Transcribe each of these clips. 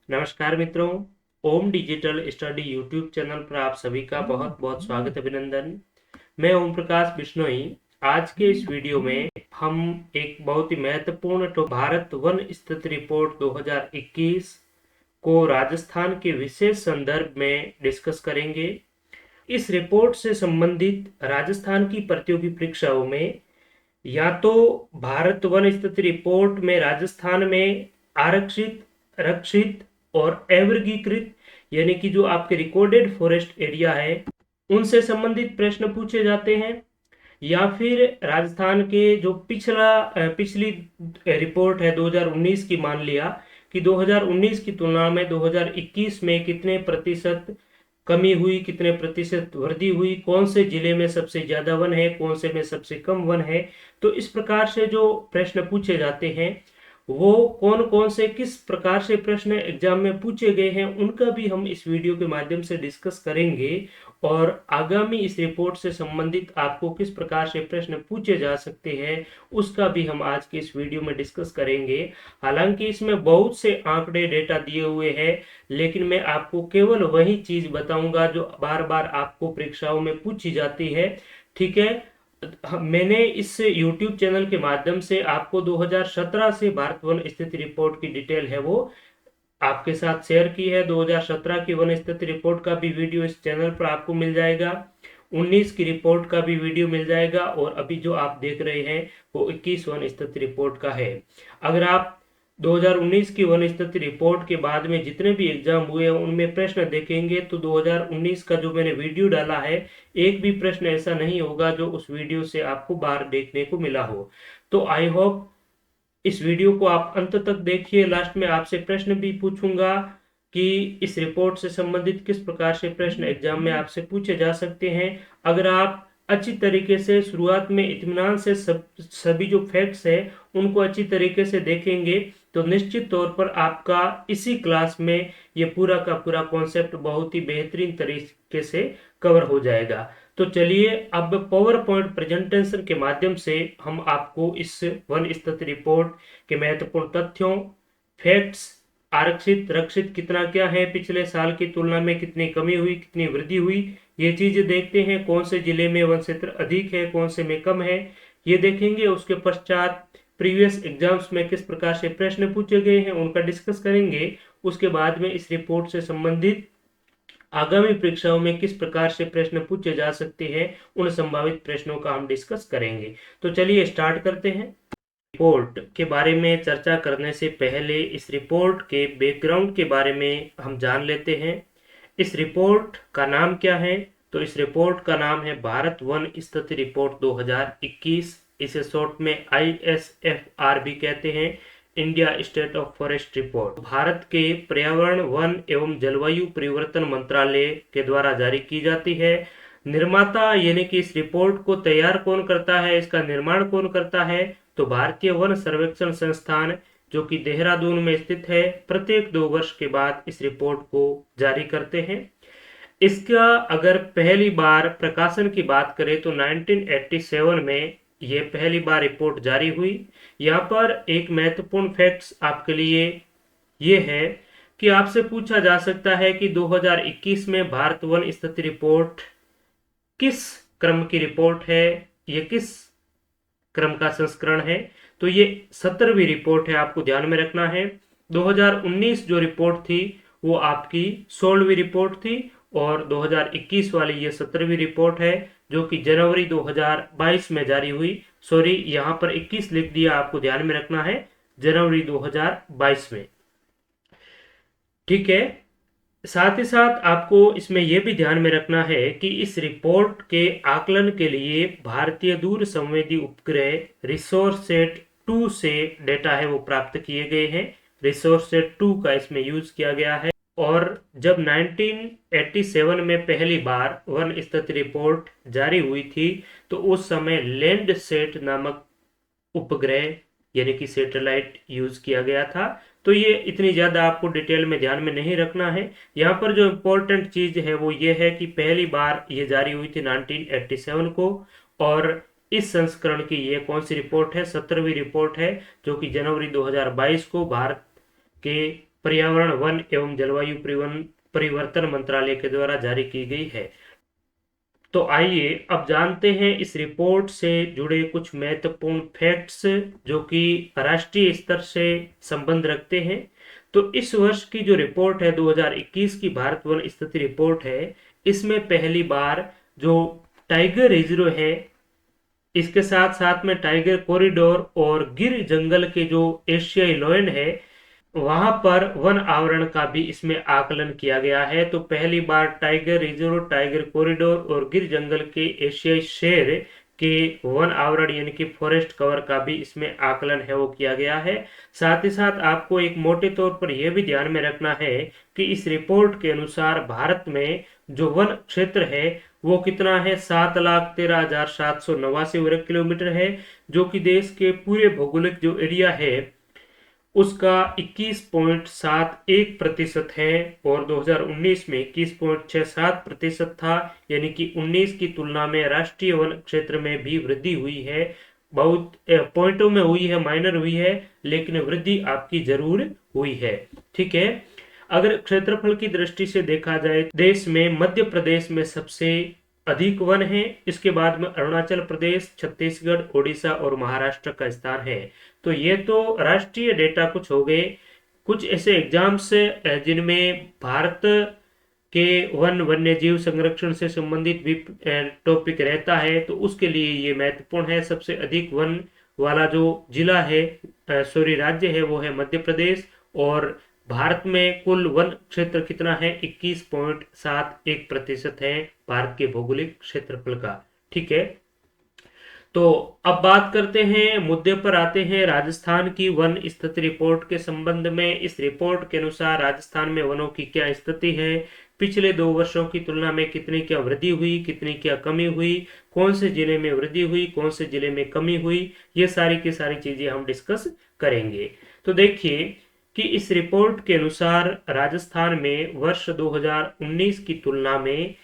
नमस्कार मित्रों। ओम digital study YouTube channel पर आप सभी का बहुत बहुत स्वागत अभिनंदन। मैं ओम प्रकाश बिश्नोई। आज के इस वीडियो में हम एक बहुत ही महत्वपूर्ण भारत वन स्थिति रिपोर्ट 2021 को राजस्थान के विशेष संदर्भ में डिस्कस करेंगे। इस रिपोर्ट से संबंधित राजस्थान की प्रतियोगी परीक्षाओं में या तो भारत वन स्थिति रिपोर्ट में राजस्थान में आरक्षित, रक्षित और एवर्गीकृत यानी कि जो आपके रिकॉर्डेड फॉरेस्ट एरिया है उनसे संबंधित प्रश्न पूछे जाते हैं, या फिर राजस्थान के जो पिछली रिपोर्ट है 2019 की, मान लिया कि 2019 की तुलना में 2021 में कितने प्रतिशत कमी हुई, कितने प्रतिशत वृद्धि हुई, कौन से जिले में सबसे ज्यादा वन है, कौन से में सबसे कम वन है। तो इस प्रकार से जो प्रश्न पूछे जाते हैं वो कौन कौन से किस प्रकार से प्रश्न एग्जाम में पूछे गए हैं उनका भी हम इस वीडियो के माध्यम से डिस्कस करेंगे। और आगामी इस रिपोर्ट से संबंधित आपको किस प्रकार से प्रश्न पूछे जा सकते हैं उसका भी हम आज के इस वीडियो में डिस्कस करेंगे। हालांकि इसमें बहुत से आंकड़े डेटा दिए हुए हैं, लेकिन मैं आपको केवल वही चीज बताऊंगा जो बार बार आपको परीक्षाओं में पूछी जाती है। ठीक है। मैंने इस YouTube चैनल के माध्यम से आपको 2017 से भारत वन स्थिति रिपोर्ट की डिटेल है वो आपके साथ शेयर की है। 2017 की वन स्थिति रिपोर्ट का भी वीडियो इस चैनल पर आपको मिल जाएगा, 19 की रिपोर्ट का भी वीडियो मिल जाएगा, और अभी जो आप देख रहे हैं वो 21 वन स्थिति रिपोर्ट का है। अगर आप 2019 की वन स्थिति रिपोर्ट के बाद में जितने भी एग्जाम हुए हैं उनमें प्रश्न देखेंगे तो 2019 का जो मैंने वीडियो डाला है एक भी प्रश्न ऐसा नहीं होगा जो उस वीडियो से आपको बाहर देखने को मिला हो। तो आई होप इस वीडियो को आप अंत तक देखिए। लास्ट में आपसे प्रश्न भी पूछूंगा कि इस रिपोर्ट से संबंधित किस प्रकार से प्रश्न एग्जाम में आपसे पूछे जा सकते हैं। अगर आप अच्छी तरीके से शुरुआत में इत्मीनान से सभी जो फैक्ट्स है उनको अच्छी तरीके से देखेंगे तो निश्चित तौर पर आपका इसी क्लास में ये पूरा का पूरा कॉन्सेप्ट बहुत ही बेहतरीन तरीके से कवर हो जाएगा। तो चलिए अब पावर पॉइंट प्रेजेंटेशन के माध्यम से हम आपको इस वन स्थिति रिपोर्ट के महत्वपूर्ण तथ्यों, फैक्ट्स, आरक्षित रक्षित कितना क्या है, पिछले साल की तुलना में कितनी कमी हुई, कितनी वृद्धि हुई, ये चीजें देखते हैं। कौन से जिले में वन क्षेत्र अधिक है, कौन से में कम है, ये देखेंगे। उसके पश्चात प्रीवियस एग्जाम्स में किस प्रकार से प्रश्न पूछे गए हैं उनका डिस्कस करेंगे। उसके बाद में इस रिपोर्ट से संबंधित आगामी परीक्षाओं में किस प्रकार से प्रश्न पूछे जा सकते हैं उन संभावित प्रश्नों का हम डिस्कस करेंगे। तो चलिए स्टार्ट करते हैं। रिपोर्ट के बारे में चर्चा करने से पहले इस रिपोर्ट के बैकग्राउंड के बारे में हम जान लेते हैं। इस रिपोर्ट का नाम क्या है? तो इस रिपोर्ट का नाम है भारत वन स्थिति रिपोर्ट 2021। इसे शॉर्ट में ISFR भी कहते हैं, India state of forest report. Bharat के पर्यावरण, वन एवं जलवायु परिवर्तन मंत्रालय के द्वारा जारी की जाती है। निर्माता यानी कि इस रिपोर्ट को तैयार कौन करता है, इसका निर्माण कौन करता है? तो भारतीय वन सर्वेक्षण संस्थान जो कि देहरादून में स्थित है, प्रत्येक 2 वर्ष के बाद इस रिपोर्ट को जारी करते हैं। इसका अगर पहली बार प्रकाशन की बात करें तो 1987 में यह पहली बार रिपोर्ट जारी हुई। यहाँ पर एक महत्वपूर्ण फैक्ट्स आपके लिए ये है कि आपसे पूछा जा सकता है कि 2021 में भारत वन स्थिति रिपोर्ट किस क्रम की रिपोर्ट है, ये किस क्रम का संस्करण है? तो ये 17वीं रिपोर्ट है, आपको ध्यान में रखना है। 2019 जो रिपोर्ट थी वो आपकी 16वीं रिपोर्ट थी, और 2021 वाली ये 17वीं रिपोर्ट है जो कि जनवरी 2022 में जारी हुई। सॉरी, यहाँ पर 21 लिख दिया, आपको ध्यान में रखना है जनवरी 2022 में। ठीक है। साथ ही साथ आपको इसमें यह भी ध्यान में रखना है कि इस रिपोर्ट के आकलन के लिए भारतीय दूर संवेदी उपग्रह रिसोर्सेट 2 से डेटा है वो प्राप्त किए गए हैं। रिसोर्सेट 2 का इसमें यूज किया गया है। और जब 1987 में पहली बार वन स्थिति रिपोर्ट जारी हुई थी तो उस समय लैंडसेट नामक उपग्रह यानी कि सैटेलाइट यूज किया गया था। तो ये इतनी ज्यादा आपको डिटेल में ध्यान में नहीं रखना है। यहाँ पर जो इम्पोर्टेंट चीज है वो ये है कि पहली बार ये जारी हुई थी 1987 को, और इस संस्करण की ये कौन सी रिपोर्ट है? 17वीं रिपोर्ट है जो कि जनवरी 2022 को भारत के पर्यावरण, वन एवं जलवायु परिवर्तन मंत्रालय के द्वारा जारी की गई है। तो आइए अब जानते हैं इस रिपोर्ट से जुड़े कुछ महत्वपूर्ण फैक्ट्स जो कि राष्ट्रीय स्तर से संबंध रखते हैं। तो इस वर्ष की जो रिपोर्ट है 2021 की भारत वन स्थिति रिपोर्ट है, इसमें पहली बार जो टाइगर रिजर्व है, इसके साथ साथ में टाइगर कॉरिडोर और गिर जंगल के जो एशियाई लोयन है, वहां पर वन आवरण का भी इसमें आकलन किया गया है। तो पहली बार टाइगर रिजर्व, टाइगर कॉरिडोर और गिर जंगल के एशियाई शेर के वन आवरण यानी कि फॉरेस्ट कवर का भी इसमें आकलन है वो किया गया है। साथ ही साथ आपको एक मोटे तौर पर यह भी ध्यान में रखना है कि इस रिपोर्ट के अनुसार भारत में जो वन क्षेत्र है वो कितना है, 7,13,789 वर्ग किलोमीटर है, जो कि देश के पूरे भौगोलिक जो एरिया है उसका 21.71% है और 2019 में 21.67% था, यानी कि 19 की तुलना में राष्ट्रीय वन क्षेत्र में भी वृद्धि हुई है। बहुत पॉइंटों में हुई है, माइनर हुई है, लेकिन वृद्धि आपकी जरूर हुई है। ठीक है। अगर क्षेत्रफल की दृष्टि से देखा जाए, देश में मध्य प्रदेश में सबसे अधिक वन है, इसके बाद में अरुणाचल प्रदेश, छत्तीसगढ़, ओडिशा और महाराष्ट्र का स्थान है। तो ये तो राष्ट्रीय डेटा कुछ हो गए। कुछ ऐसे एग्जाम्स जिनमें भारत के वन वन्य जीव संरक्षण से संबंधित भी टॉपिक रहता है, तो उसके लिए ये महत्वपूर्ण है। सबसे अधिक वन वाला जो जिला है, सॉरी राज्य है, वो है मध्य प्रदेश। और भारत में कुल वन क्षेत्र कितना है, 21.71% है भारत के भौगोलिक क्षेत्रफल का। ठीक है। तो अब बात करते हैं, मुद्दे पर आते हैं राजस्थान की वन स्थिति रिपोर्ट के संबंध में। इस रिपोर्ट के अनुसार राजस्थान में वनों की क्या स्थिति है, पिछले 2 वर्षों की तुलना में कितनी क्या वृद्धि हुई, कितनी क्या कमी हुई, कौन से जिले में वृद्धि हुई, कौन से जिले में कमी हुई, ये सारी की सारी चीजें हम डिस्कस करेंगे। तो देखिए कि इस रिपोर्ट के अनुसार राजस्थान में वर्ष 2019 की तुलना में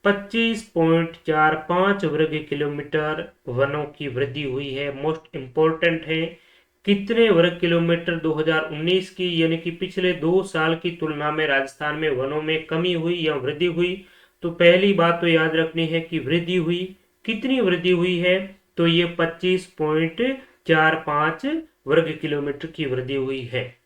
25.45 वर्ग किलोमीटर वनों की वृद्धि हुई है। मोस्ट इंपोर्टेंट है, कितने वर्ग किलोमीटर 2019 की यानी कि पिछले 2 साल की तुलना में राजस्थान में वनों में कमी हुई या वृद्धि हुई। तो पहली बात तो याद रखनी है कि वृद्धि हुई, कितनी वृद्धि हुई है, तो ये 25.45 वर्ग किलोमीटर की वृद्धि हुई है।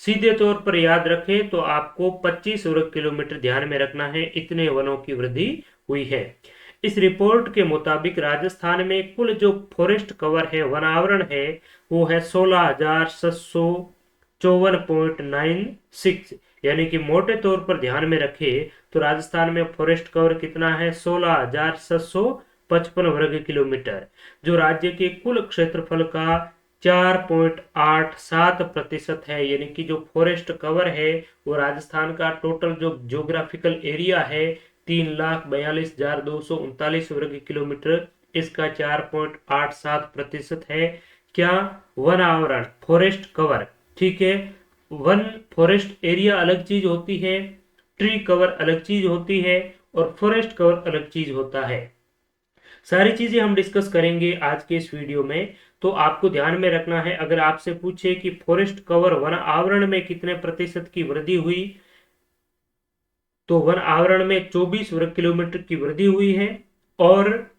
सीधे तौर पर याद रखें तो आपको 25 वर्ग किलोमीटर ध्यान में रखना है, इतने वनों की वृद्धि हुई है। इस रिपोर्ट के मुताबिक राजस्थान में कुल जो फॉरेस्ट कवर है, वनावरण है, वो है 16,754.96, यानी कि मोटे तौर पर ध्यान में रखे तो राजस्थान में फॉरेस्ट कवर कितना है, 16,755 वर्ग किलोमीटर, जो राज्य के कुल क्षेत्रफल का 4.87% है। यानी कि जो फॉरेस्ट कवर है वो राजस्थान का टोटल जो ज्योग्राफिकल एरिया है 3,42,239 वर्ग किलोमीटर, इसका 4.87% है। क्या, वन आवरण, फॉरेस्ट कवर। ठीक है। वन फॉरेस्ट एरिया अलग चीज होती है, ट्री कवर अलग चीज होती है और फॉरेस्ट कवर अलग चीज होता है। सारी चीजें हम डिस्कस करेंगे आज के इस वीडियो में। तो आपको ध्यान में रखना है, अगर आपसे पूछे कि फॉरेस्ट कवर वन आवरण में कितने प्रतिशत की वृद्धि हुई, तो वन आवरण में 24 वर्ग किलोमीटर की वृद्धि हुई है और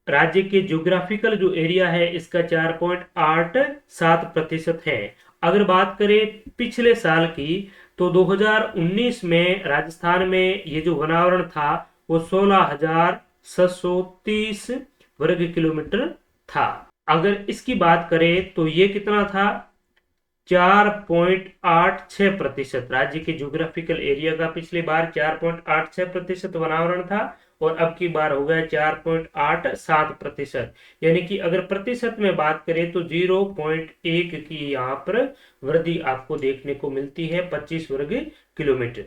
राज्य के ज्योग्राफिकल जो एरिया है इसका 4.87% है। अगर बात करें पिछले साल की, तो 2019 में राजस्थान में ये जो वनावरण था वो 16,730 वर्ग किलोमीटर था। अगर इसकी बात करें तो ये कितना था, 4.86%। राज्य के ज्योग्राफिकल एरिया का पिछली बार 4.86% वनावरण था और अब की बार हो गया 4.87%। यानी कि अगर प्रतिशत में बात करें तो 0.1 की यहाँ पर वृद्धि आपको देखने को मिलती है 25 वर्ग किलोमीटर।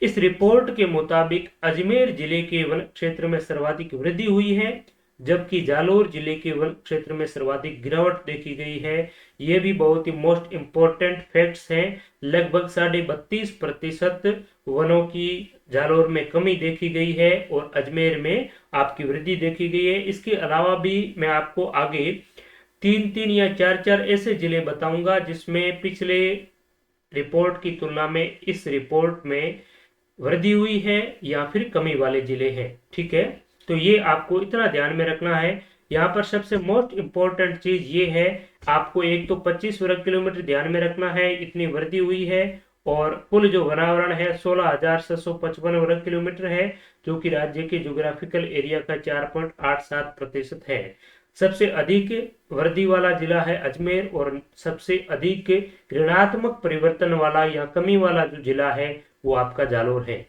इस रिपोर्ट के मुताबिक अजमेर जिले के वन क्षेत्र में सर्वाधिक वृद्धि हुई है, जबकि जालोर जिले के वन क्षेत्र में सर्वाधिक गिरावट देखी गई है। ये भी बहुत ही मोस्ट इंपोर्टेंट फैक्ट्स हैं। लगभग 32.5% वनों की जालोर में कमी देखी गई है और अजमेर में आपकी वृद्धि देखी गई है। इसके अलावा भी मैं आपको आगे 3 या 4 ऐसे जिले बताऊंगा जिसमें पिछले रिपोर्ट की तुलना में इस रिपोर्ट में वृद्धि हुई है या फिर कमी वाले जिले हैं। ठीक है, तो ये आपको इतना ध्यान में रखना है। यहाँ पर सबसे मोस्ट इम्पोर्टेंट चीज ये है, आपको एक तो 25 वर्ग किलोमीटर ध्यान में रखना है, इतनी वृद्धि हुई है। और कुल जो वनावरण है 16,755 वर्ग किलोमीटर है, जो कि राज्य के ज्योग्राफिकल एरिया का 4.87% है। सबसे अधिक वृद्धि वाला जिला है अजमेर, और सबसे अधिक ऋणात्मक परिवर्तन वाला या कमी वाला जो जिला है वो आपका जालोर है।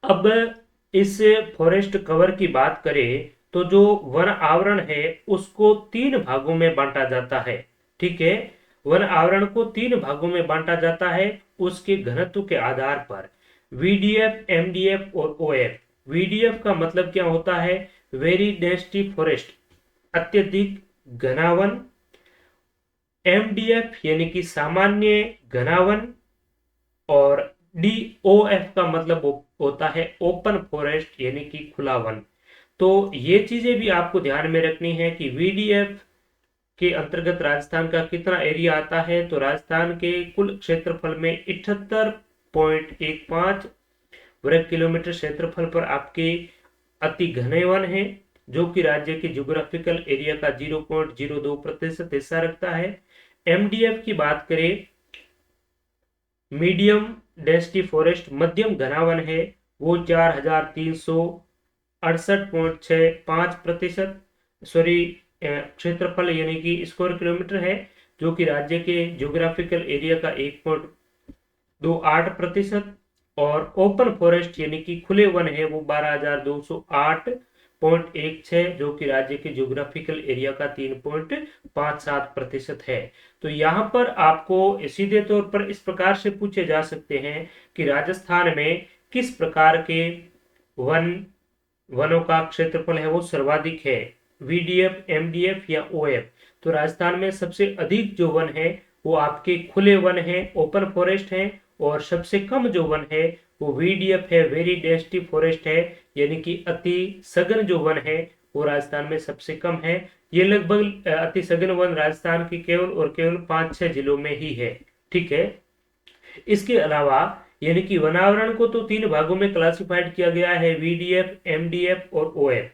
अब इस फॉरेस्ट कवर की बात करें तो जो वन आवरण है उसको 3 भागों में बांटा जाता है। ठीक है, वन आवरण को 3 भागों में बांटा जाता है उसके घनत्व के आधार पर, वीडीएफ, एमडीएफ और ओएफ। वीडीएफ का मतलब क्या होता है? वेरी डेंसिटी फॉरेस्ट, अत्यधिक घनावन। एमडीएफ यानी कि सामान्य घनावन। और डीओएफ का मतलब होता है ओपन फॉरेस्ट यानी कि खुला वन। तो ये चीजें भी आपको ध्यान में रखनी है कि वीडीएफ के अंतर्गत राजस्थान का कितना एरिया आता है। तो राजस्थान के कुल क्षेत्रफल में 78.15 वर्ग किलोमीटर क्षेत्रफल पर आपके अति घने वन है, जो कि राज्य के ज्योग्राफिकल एरिया का 0.02% हिस्सा रखता है। एमडीएफ की बात करें, मीडियम डेंसिटी फॉरेस्ट, मध्यम घनावन है, वो 4,368.65% क्षेत्रफल यानी कि स्क्वायर किलोमीटर है, जो कि राज्य के ज्योग्राफिकल एरिया का 1.28%। और ओपन फॉरेस्ट यानी कि खुले वन है वो 12,208.16, जो कि राज्य के ज्योग्राफिकल एरिया का 3.57% है। तो यहाँ पर आपको सीधे तौर पर इस प्रकार से पूछे जा सकते हैं कि राजस्थान में किस प्रकार के वनों का क्षेत्रफल है वो सर्वाधिक है, वीडीएफ, एमडीएफ या ओएफ। तो राजस्थान में सबसे अधिक जो वन है वो आपके खुले वन है, ओपन फॉरेस्ट है। और सबसे कम जो वन है वो वीडीएफ है, वेरी डेंसिटी फॉरेस्ट है, यानी कि अति सघन जो वन है वो राजस्थान में सबसे कम है। ये लगभग अति सघन वन राजस्थान की केवल और केवल 5-6 जिलों में ही है। ठीक है, इसके अलावा यानी कि वनावरण को तो 3 भागों में क्लासिफाइड किया गया है, वीडीएफ, एमडीएफ और ओएफ।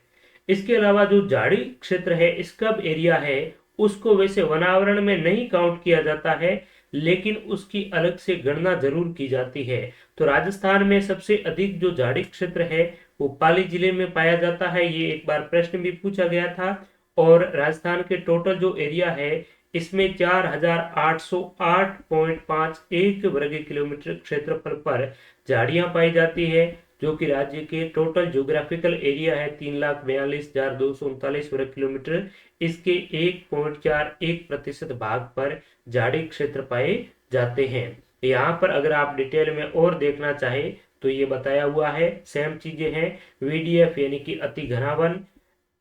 इसके अलावा जो झाड़ी क्षेत्र है, स्कब एरिया है, उसको वैसे वनावरण में नहीं काउंट किया जाता है, लेकिन उसकी अलग से गणना जरूर की जाती है। तो राजस्थान में सबसे अधिक जो झाड़ी क्षेत्र है वो पाली जिले में पाया जाता है, ये एक बार प्रश्न भी पूछा गया था। और राजस्थान के टोटल जो एरिया है इसमें 4,808.51 वर्ग किलोमीटर क्षेत्रफल पर झाड़ियां पाई जाती है, जो कि राज्य के टोटल ज्योग्राफिकल एरिया है 3,42,239 वर्ग किलोमीटर। इसके 1.41% भाग पर झाड़ी क्षेत्र पाए जाते हैं। यहाँ पर अगर आप डिटेल में और देखना चाहे तो ये बताया हुआ है, सेम चीजें हैं। वीडीएफ यानी कि अति घनावन,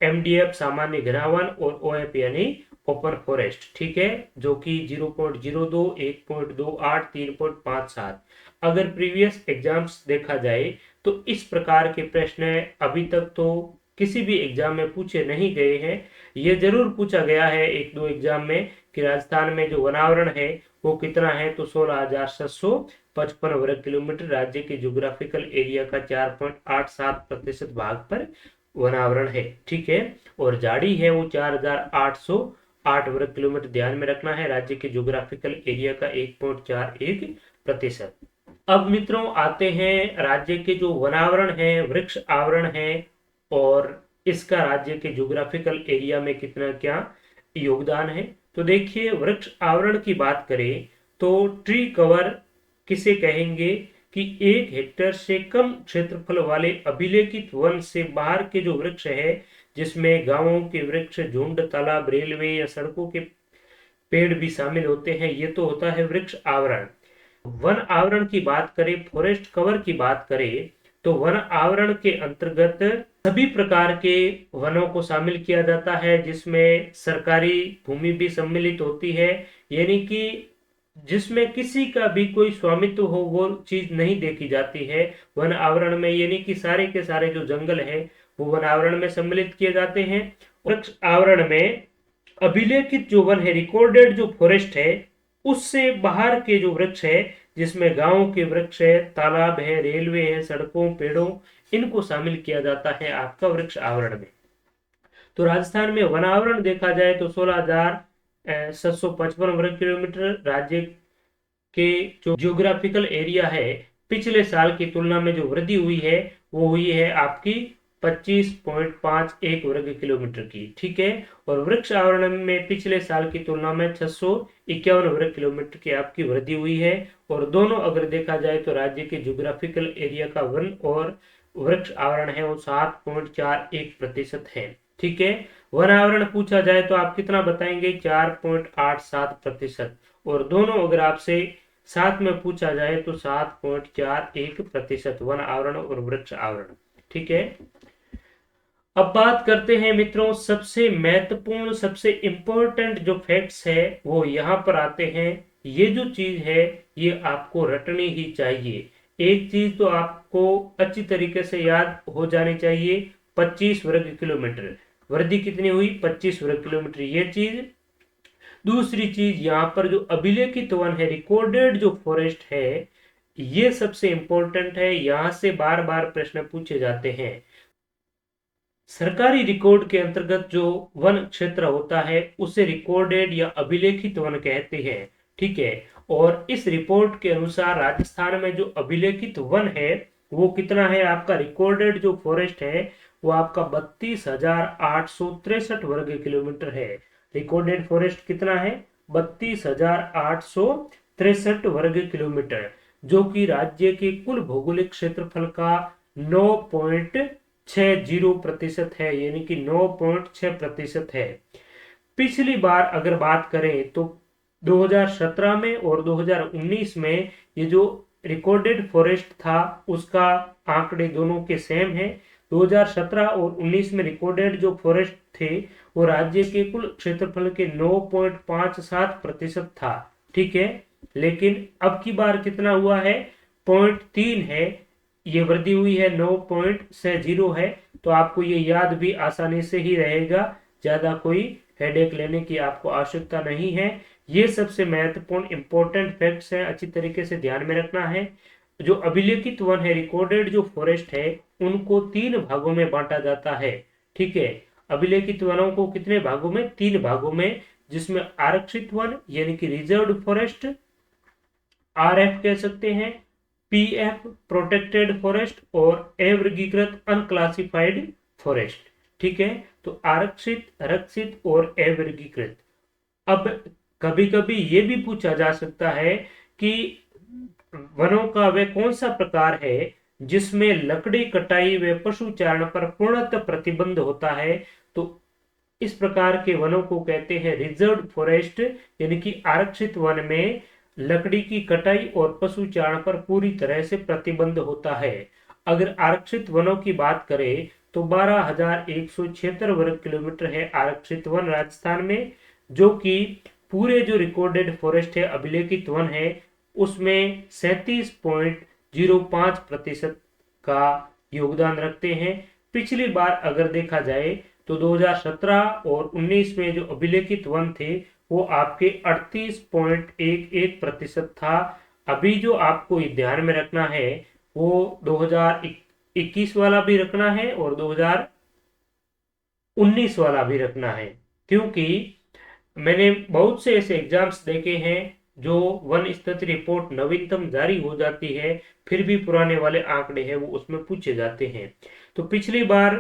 एमडीएफ सामान्य घनावन और ओएफ यानी ओपन फॉरेस्ट। ठीक है, जो कि 0.02, 1.28, 3.57। अगर प्रीवियस एग्जाम्स देखा जाए तो इस प्रकार के प्रश्न अभी तक तो किसी भी एग्जाम में पूछे नहीं गए हैं। ये जरूर पूछा गया है 1-2 एग्जाम में कि राजस्थान में जो वनावरण है वो कितना है, तो 16,755 वर्ग किलोमीटर राज्य के ज्योग्राफिकल एरिया का 4.87% भाग पर वनावरण है। ठीक है, और झाड़ी है वो 4,808 वर्ग किलोमीटर, ध्यान में रखना है, राज्य के ज्योग्राफिकल एरिया का 1.41%। अब मित्रों आते हैं राज्य के जो वनावरण है, वृक्ष आवरण है, और इसका राज्य के ज्योग्राफिकल एरिया में कितना क्या योगदान है। तो देखिए, वृक्ष आवरण की बात करें तो ट्री कवर किसे कहेंगे कि 1 हेक्टेयर से कम क्षेत्रफल वाले अभिलेखित वन से बाहर के जो वृक्ष है, जिसमें गांवों के वृक्ष, झुंड, तालाब, रेलवे या सड़कों के पेड़ भी शामिल होते हैं, ये तो होता है वृक्ष आवरण। वन आवरण की बात करें, फॉरेस्ट कवर की बात करें, तो वन आवरण के अंतर्गत सभी प्रकार के वनों को शामिल किया जाता है, जिसमें सरकारी भूमि भी सम्मिलित होती है, यानी कि जिसमें किसी का भी कोई स्वामित्व हो वो चीज नहीं देखी जाती है वन आवरण में, यानी कि सारे के सारे जो जंगल है वो वन आवरण में सम्मिलित किए जाते हैं। वृक्ष आवरण में अभिलेखित जो वन है, रिकॉर्डेड जो फॉरेस्ट है, उससे बाहर के जो वृक्ष है, जिसमें गांव के वृक्ष है, तालाब है, रेलवे है, सड़कों, पेड़ों, इनको शामिल किया जाता है आपका वृक्ष आवरण में। तो राजस्थान में वन आवरण देखा जाए तो 16,755 वर्ग किलोमीटर राज्य के जो जियोग्राफिकल एरिया है, पिछले साल की तुलना में जो वृद्धि हुई है वो हुई है आपकी 25.51 वर्ग किलोमीटर की। ठीक है। और वृक्ष आवरण में पिछले साल की तुलना में 651 वर्ग किलोमीटर की आपकी वृद्धि हुई है। और दोनों अगर देखा जाए तो राज्य के जियोग्राफिकल एरिया का वन और वृक्ष आवरण है वो 7.41% है। ठीक है। वन आवरण पूछा जाए तो आप कितना बताएंगे? 4.87%। और दोनों अगर आपसे साथ में पूछा जाए तो 7.41% वन आवरण और वृक्ष आवरण। ठीक है। अब बात करते हैं मित्रों, सबसे महत्वपूर्ण, सबसे इंपॉर्टेंट जो फैक्ट्स है वो यहाँ पर आते हैं। ये जो चीज है ये आपको रटनी ही चाहिए। एक चीज तो आपको अच्छी तरीके से याद हो जानी चाहिए, 25 वर्ग किलोमीटर वृद्धि कितनी हुई? 25 वर्ग किलोमीटर, ये चीज। दूसरी चीज यहाँ पर जो अभिलेखित वन है, रिकॉर्डेड जो फॉरेस्ट है, ये सबसे इंपॉर्टेंट है। यहां से बार बार प्रश्न पूछे जाते हैं। सरकारी रिकॉर्ड के अंतर्गत जो वन क्षेत्र होता है उसे रिकॉर्डेड या अभिलेखित वन कहते हैं। ठीक है। और इस रिपोर्ट के अनुसार राजस्थान में जो अभिलेखित वन है वो कितना है? आपका रिकॉर्डेड जो फॉरेस्ट है वो आपका 32,863 वर्ग किलोमीटर है। रिकॉर्डेड फॉरेस्ट कितना है? 32,863 वर्ग किलोमीटर, जो कि राज्य के कुल भौगोलिक क्षेत्रफल का 9.60% है, यानी कि 9.6% है। पिछली बार अगर बात करें तो 2017 में और 2019 में ये जो रिकॉर्डेड फॉरेस्ट था उसका आंकड़े दोनों के सेम है। 2017 और 19 में रिकॉर्डेड जो फॉरेस्ट थे वो राज्य के कुल क्षेत्रफल के 9.57% था। ठीक है। लेकिन अब की बार कितना हुआ है? 0.3 है, ये वृद्धि हुई है, 9.60 है। तो आपको ये याद भी आसानी से ही रहेगा, ज्यादा कोई हेडेक लेने की आपको आवश्यकता नहीं है। ये सबसे महत्वपूर्ण इंपॉर्टेंट फैक्ट्स हैं, अच्छी तरीके से ध्यान में रखना है। जो अभिलेखित वन है, रिकॉर्डेड जो फॉरेस्ट है, उनको 3 भागों में बांटा जाता है। ठीक है। अभिलेखित वनों को कितने भागों में? 3 भागों में, जिसमें आरक्षित वन यानी कि रिजर्व्ड फॉरेस्ट, आरएफ कह सकते हैं, पीएफ प्रोटेक्टेड फॉरेस्ट, और अवर्गीकृत अनक्लासिफाइड फॉरेस्ट। ठीक है। तो आरक्षित, रक्षित और अवर्गीकृत। अब कभी कभी ये भी पूछा जा सकता है कि वनों का वह कौन सा प्रकार है जिसमें लकड़ी कटाई व पशु चारण पर पूर्णतः प्रतिबंध होता है। तो इस प्रकार के वनों को कहते हैं रिजर्व्ड फॉरेस्ट, यानी कि आरक्षित वन में लकड़ी की कटाई और पशु चारण पर पूरी तरह से प्रतिबंध होता है। अगर आरक्षित वनों की बात करें तो 12,176 वर्ग किलोमीटर है आरक्षित वन राजस्थान में, जो कि पूरे जो रिकॉर्डेड फॉरेस्ट है, अभिलेखित वन है, उसमें 37.05% का योगदान रखते हैं। पिछली बार अगर देखा जाए तो 2017 और 19 में जो अभिलेखित वन थे वो आपके 38.11% था। अभी जो आपको ध्यान में रखना है वो 2021 वाला भी रखना है और 2019 वाला भी रखना है, क्योंकि मैंने बहुत से ऐसे एग्जाम्स देखे हैं जो वन स्थिति रिपोर्ट नवीनतम जारी हो जाती है फिर भी पुराने वाले आंकड़े हैं वो उसमें पूछे जाते हैं। तो पिछली बार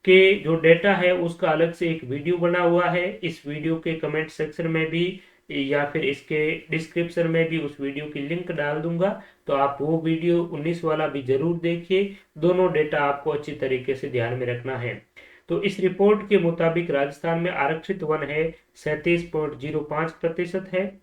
के जो डेटा है उसका अलग से एक वीडियो बना हुआ है, इस वीडियो के कमेंट सेक्शन में भी या फिर इसके डिस्क्रिप्शन में भी उस वीडियो की लिंक डाल दूंगा। तो आप वो वीडियो 19 वाला भी जरूर देखिए, दोनों डेटा आपको अच्छी तरीके से ध्यान में रखना है। तो इस रिपोर्ट के मुताबिक राजस्थान में आरक्षित वन है 37.05% है।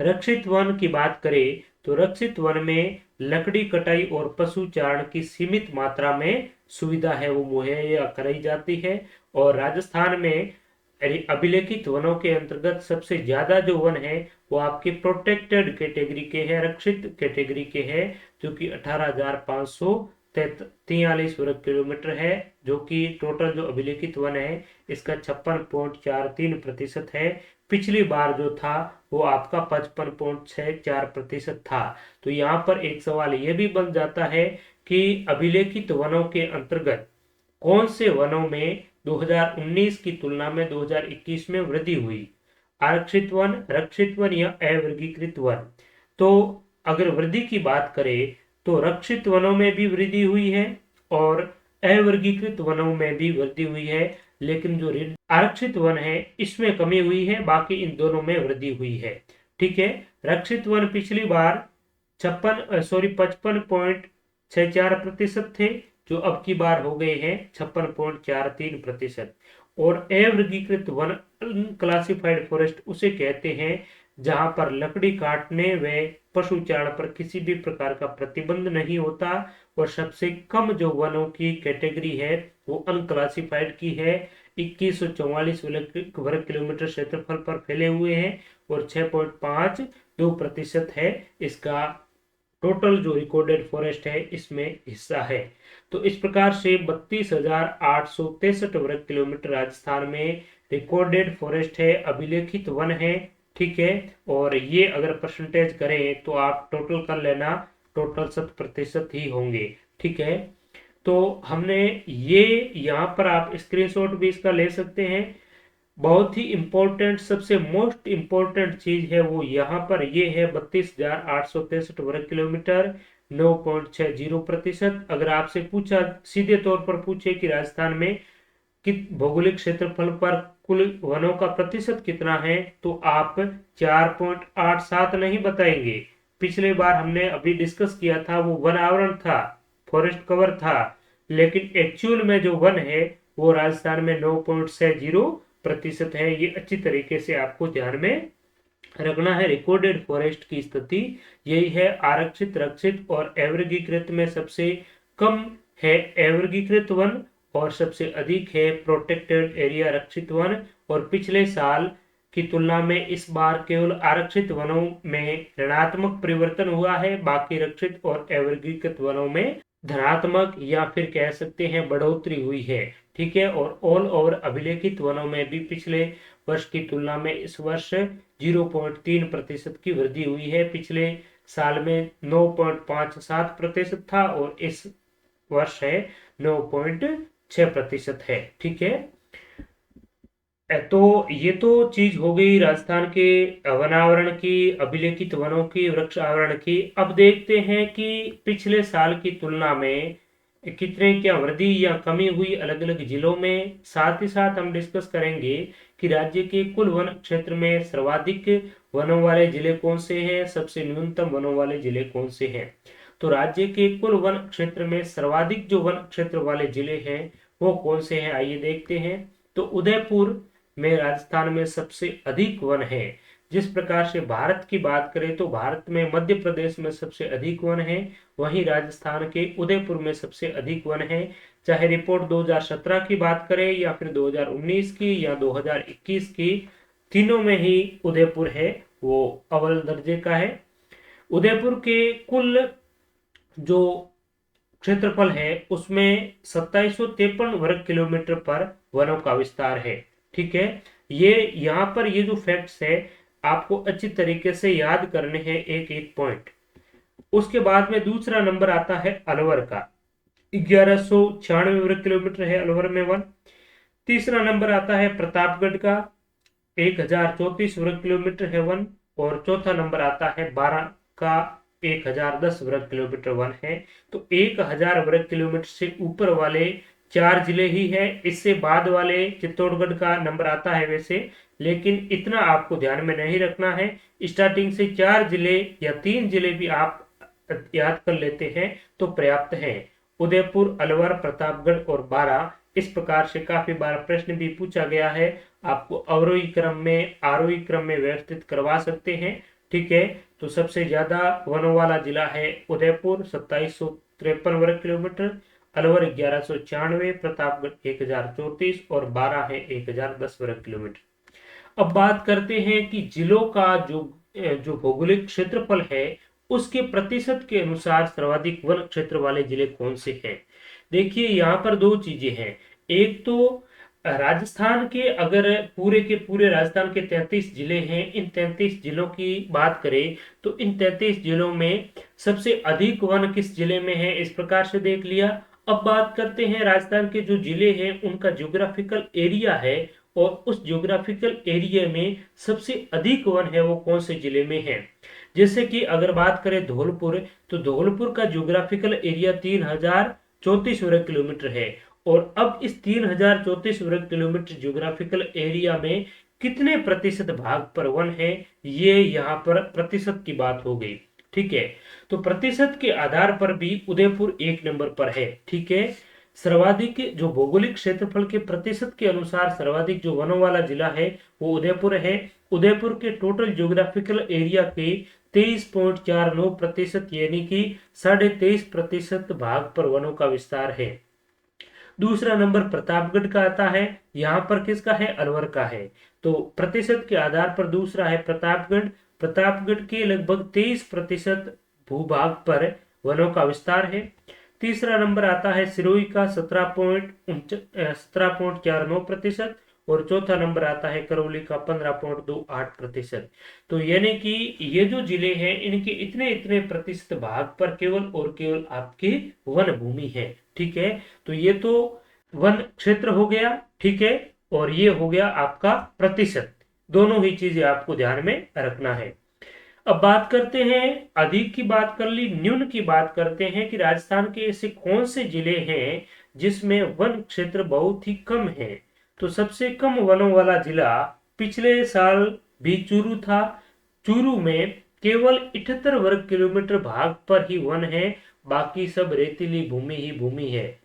रक्षित वन की बात करें तो रक्षित वन में लकड़ी कटाई और पशु चारण की सीमित मात्रा में सुविधा है वो मुहैया कराई जाती है। और राजस्थान में अभिलेखित वनों के अंतर्गत सबसे ज्यादा जो वन है वो आपके प्रोटेक्टेड कैटेगरी के हैं, रक्षित कैटेगरी के हैं, जो कि 18,543 वर्ग किलोमीटर है, जो कि टोटल जो अभिलेखित वन है इसका 56.43% है। पिछली बार जो था वो आपका 55.64% था। तो यहाँ पर एक सवाल ये भी बन जाता है कि अभिलेखित वनों के अंतर्गत कौन से वनों में 2019 की तुलना में 2021 में वृद्धि हुई, आरक्षित वन, रक्षित वन या अवर्गीकृत वन। तो अगर वृद्धि की बात करें तो रक्षित वनों में भी वृद्धि हुई है और अवर्गीकृत वनों में भी वृद्धि हुई है, लेकिन जो आरक्षित वन है इसमें कमी हुई है, बाकी इन दोनों में वृद्धि हुई है। ठीक है, रक्षित वन पिछली बार 55.64% थे, जो अब की बार हो गए हैं 56.43%। और अवर्गीकृत वन, क्लासिफाइड फॉरेस्ट उसे कहते हैं जहां पर लकड़ी काटने व पशुचारण पर किसी भी प्रकार का प्रतिबंध नहीं होता। और सबसे कम जो वनों की कैटेगरी है वो अनक्लासिफाइड की है, 2144 वर्ग किलोमीटर क्षेत्रफल पर फैले हुए हैं और 6.52% है इसका टोटल जो रिकॉर्डेड फॉरेस्ट है इसमें हिस्सा है। तो इस प्रकार से 32,863 वर्ग किलोमीटर राजस्थान में रिकॉर्डेड फॉरेस्ट है, अभिलेखित वन है। ठीक है, और ये अगर परसेंटेज करें तो आप टोटल कर लेना, टोटल 100% ही होंगे। ठीक है, तो हमने ये यहाँ पर आप स्क्रीनशॉट भी इसका ले सकते हैं। बहुत ही इंपॉर्टेंट, सबसे मोस्ट इंपॉर्टेंट चीज है वो यहाँ पर ये है 32,863 वर्ग किलोमीटर, 9.60%। अगर आपसे पूछा, सीधे तौर पर पूछे कि राजस्थान में कित भौगोलिक क्षेत्रफल पर कुल वनों का प्रतिशत कितना है, तो आप 4.87 नहीं बताएंगे। पिछले बार हमने अभी डिस्कस किया था वो वन आवरण था, फॉरेस्ट कवर था, लेकिन एक्चुअल में जो वन है वो राजस्थान में 9.60% है। ये अच्छी तरीके से आपको ध्यान में रखना है। रिकॉर्डेड फॉरेस्ट की स्थिति यही है। आरक्षित, रक्षित और अवर्गीकृत में सबसे कम है अवर्गीकृत वन और सबसे अधिक है प्रोटेक्टेड एरिया रक्षित वन। और पिछले साल की तुलना में इस बार केवल आरक्षित वनों में ऋणात्मक परिवर्तन हुआ है, बाकी रक्षित और अवर्गीकृत वनों में धनात्मक या फिर कह सकते हैं बढ़ोतरी हुई है। ठीक है, और ऑल ओवर अभिलेखित वनों में भी पिछले वर्ष की तुलना में इस वर्ष 0.3% की वृद्धि हुई है। पिछले साल में 9.57% था और इस वर्ष है 9.6% है। ठीक है, तो ये तो चीज हो गई राजस्थान के वनावरण की, अभिलेखित वनों की, वृक्ष आवरण की। अब देखते हैं कि पिछले साल की तुलना में कितने क्या वृद्धि या कमी हुई अलग अलग जिलों में। साथ ही साथ हम डिस्कस करेंगे कि राज्य के कुल वन क्षेत्र में सर्वाधिक वनों वाले जिले कौन से हैं, सबसे न्यूनतम वनों वाले जिले कौन से हैं। तो राज्य के कुल वन क्षेत्र में सर्वाधिक जो वन क्षेत्र वाले जिले हैं वो कौन से हैं, आइए देखते हैं। तो उदयपुर में राजस्थान में सबसे अधिक वन है। जिस प्रकार से भारत की बात करें तो भारत में मध्य प्रदेश में सबसे अधिक वन है, वहीं राजस्थान के उदयपुर में सबसे अधिक वन है। चाहे रिपोर्ट 2017 की बात करें या फिर 2019 की या 2021 की, तीनों में ही उदयपुर है वो अव्वल दर्जे का है। उदयपुर के कुल जो क्षेत्रफल है उसमें 2753 वर्ग किलोमीटर पर वनों का विस्तार है। ठीक है, ये यहाँ पर ये जो फैक्ट्स है आपको अच्छी तरीके से याद करने हैं, एक एक पॉइंट। उसके बाद में दूसरा नंबर आता है अलवर का, 1196 वर्ग किलोमीटर है अलवर में वन। तीसरा नंबर आता है प्रतापगढ़ का, 1034 वर्ग किलोमीटर है वन। और चौथा नंबर आता है बारां का, 1010 वर्ग किलोमीटर वन है। तो 1000 वर्ग किलोमीटर से ऊपर वाले 4 जिले ही है। इससे बाद वाले चित्तौड़गढ़ का नंबर आता है वैसे, लेकिन इतना आपको ध्यान में नहीं रखना है। स्टार्टिंग से 4 जिले या 3 जिले भी आप याद कर लेते हैं तो पर्याप्त है। उदयपुर, अलवर, प्रतापगढ़ और बारां। इस प्रकार से काफी बार प्रश्न भी पूछा गया है, आपको अवरोही क्रम में, आरोही क्रम में व्यवस्थित करवा सकते हैं। ठीक है, तो सबसे ज्यादा वनों वाला जिला है उदयपुर, 2753 वर्ग किलोमीटर, अलवर 1196, प्रतापगढ़ 1034 और बारां है 1010 वर्ग किलोमीटर। अब बात करते हैं कि जिलों का जो भौगोलिक क्षेत्रफल है उसके प्रतिशत के अनुसार सर्वाधिक वन क्षेत्र वाले जिले कौन से हैं। देखिए यहाँ पर दो चीजें हैं, एक तो राजस्थान के, अगर पूरे के पूरे राजस्थान के 33 जिले हैं, इन 33 जिलों की बात करें तो इन 33 जिलों में सबसे अधिक वन किस जिले में है, इस प्रकार से देख लिया। अब बात करते हैं राजस्थान के जो जिले हैं उनका ज्योग्राफिकल एरिया है, और उस ज्योग्राफिकल एरिया में सबसे अधिक वन है वो कौन से जिले में है। जैसे कि अगर बात करें धौलपुर, तो धौलपुर का ज्योग्राफिकल एरिया 3034 वर्ग किलोमीटर है। और अब इस 3034 वर्ग किलोमीटर ज्योग्राफिकल एरिया में कितने प्रतिशत भाग पर वन है, ये यहाँ पर प्रतिशत की बात हो गई। ठीक है, तो प्रतिशत के आधार पर भी उदयपुर एक नंबर पर है। ठीक है, सर्वाधिक जो भौगोलिक क्षेत्रफल के प्रतिशत के अनुसार सर्वाधिक जो वनों वाला जिला है वो उदयपुर है। उदयपुर के टोटल ज्योग्राफिकल एरिया के 23.49% यानी कि 23.5% भाग पर वनों का विस्तार है। दूसरा नंबर प्रतापगढ़ का आता है, यहाँ पर किसका है, अलवर का है। तो प्रतिशत के आधार पर दूसरा है प्रतापगढ़। प्रतापगढ़ के लगभग 23% भूभाग पर वनों का विस्तार है। तीसरा नंबर आता है सिरोही का 17.49%। और चौथा नंबर आता है करौली का 15.28%। तो यानी कि ये जो जिले हैं इनके इतने इतने प्रतिशत भाग पर केवल और केवल आपकी वन भूमि है। ठीक है, तो ये तो वन क्षेत्र हो गया। ठीक है, और ये हो गया आपका प्रतिशत। दोनों ही चीजें आपको ध्यान में रखना है। अब बात करते हैं, अधिक की बात कर ली, न्यून की बात करते हैं कि राजस्थान के ऐसे कौन से जिले हैं जिसमें वन क्षेत्र बहुत ही कम है। तो सबसे कम वनों वाला जिला पिछले साल भी चूरू था। चूरू में केवल 78 वर्ग किलोमीटर भाग पर ही वन है, बाकी सब रेतीली भूमि ही भूमि है।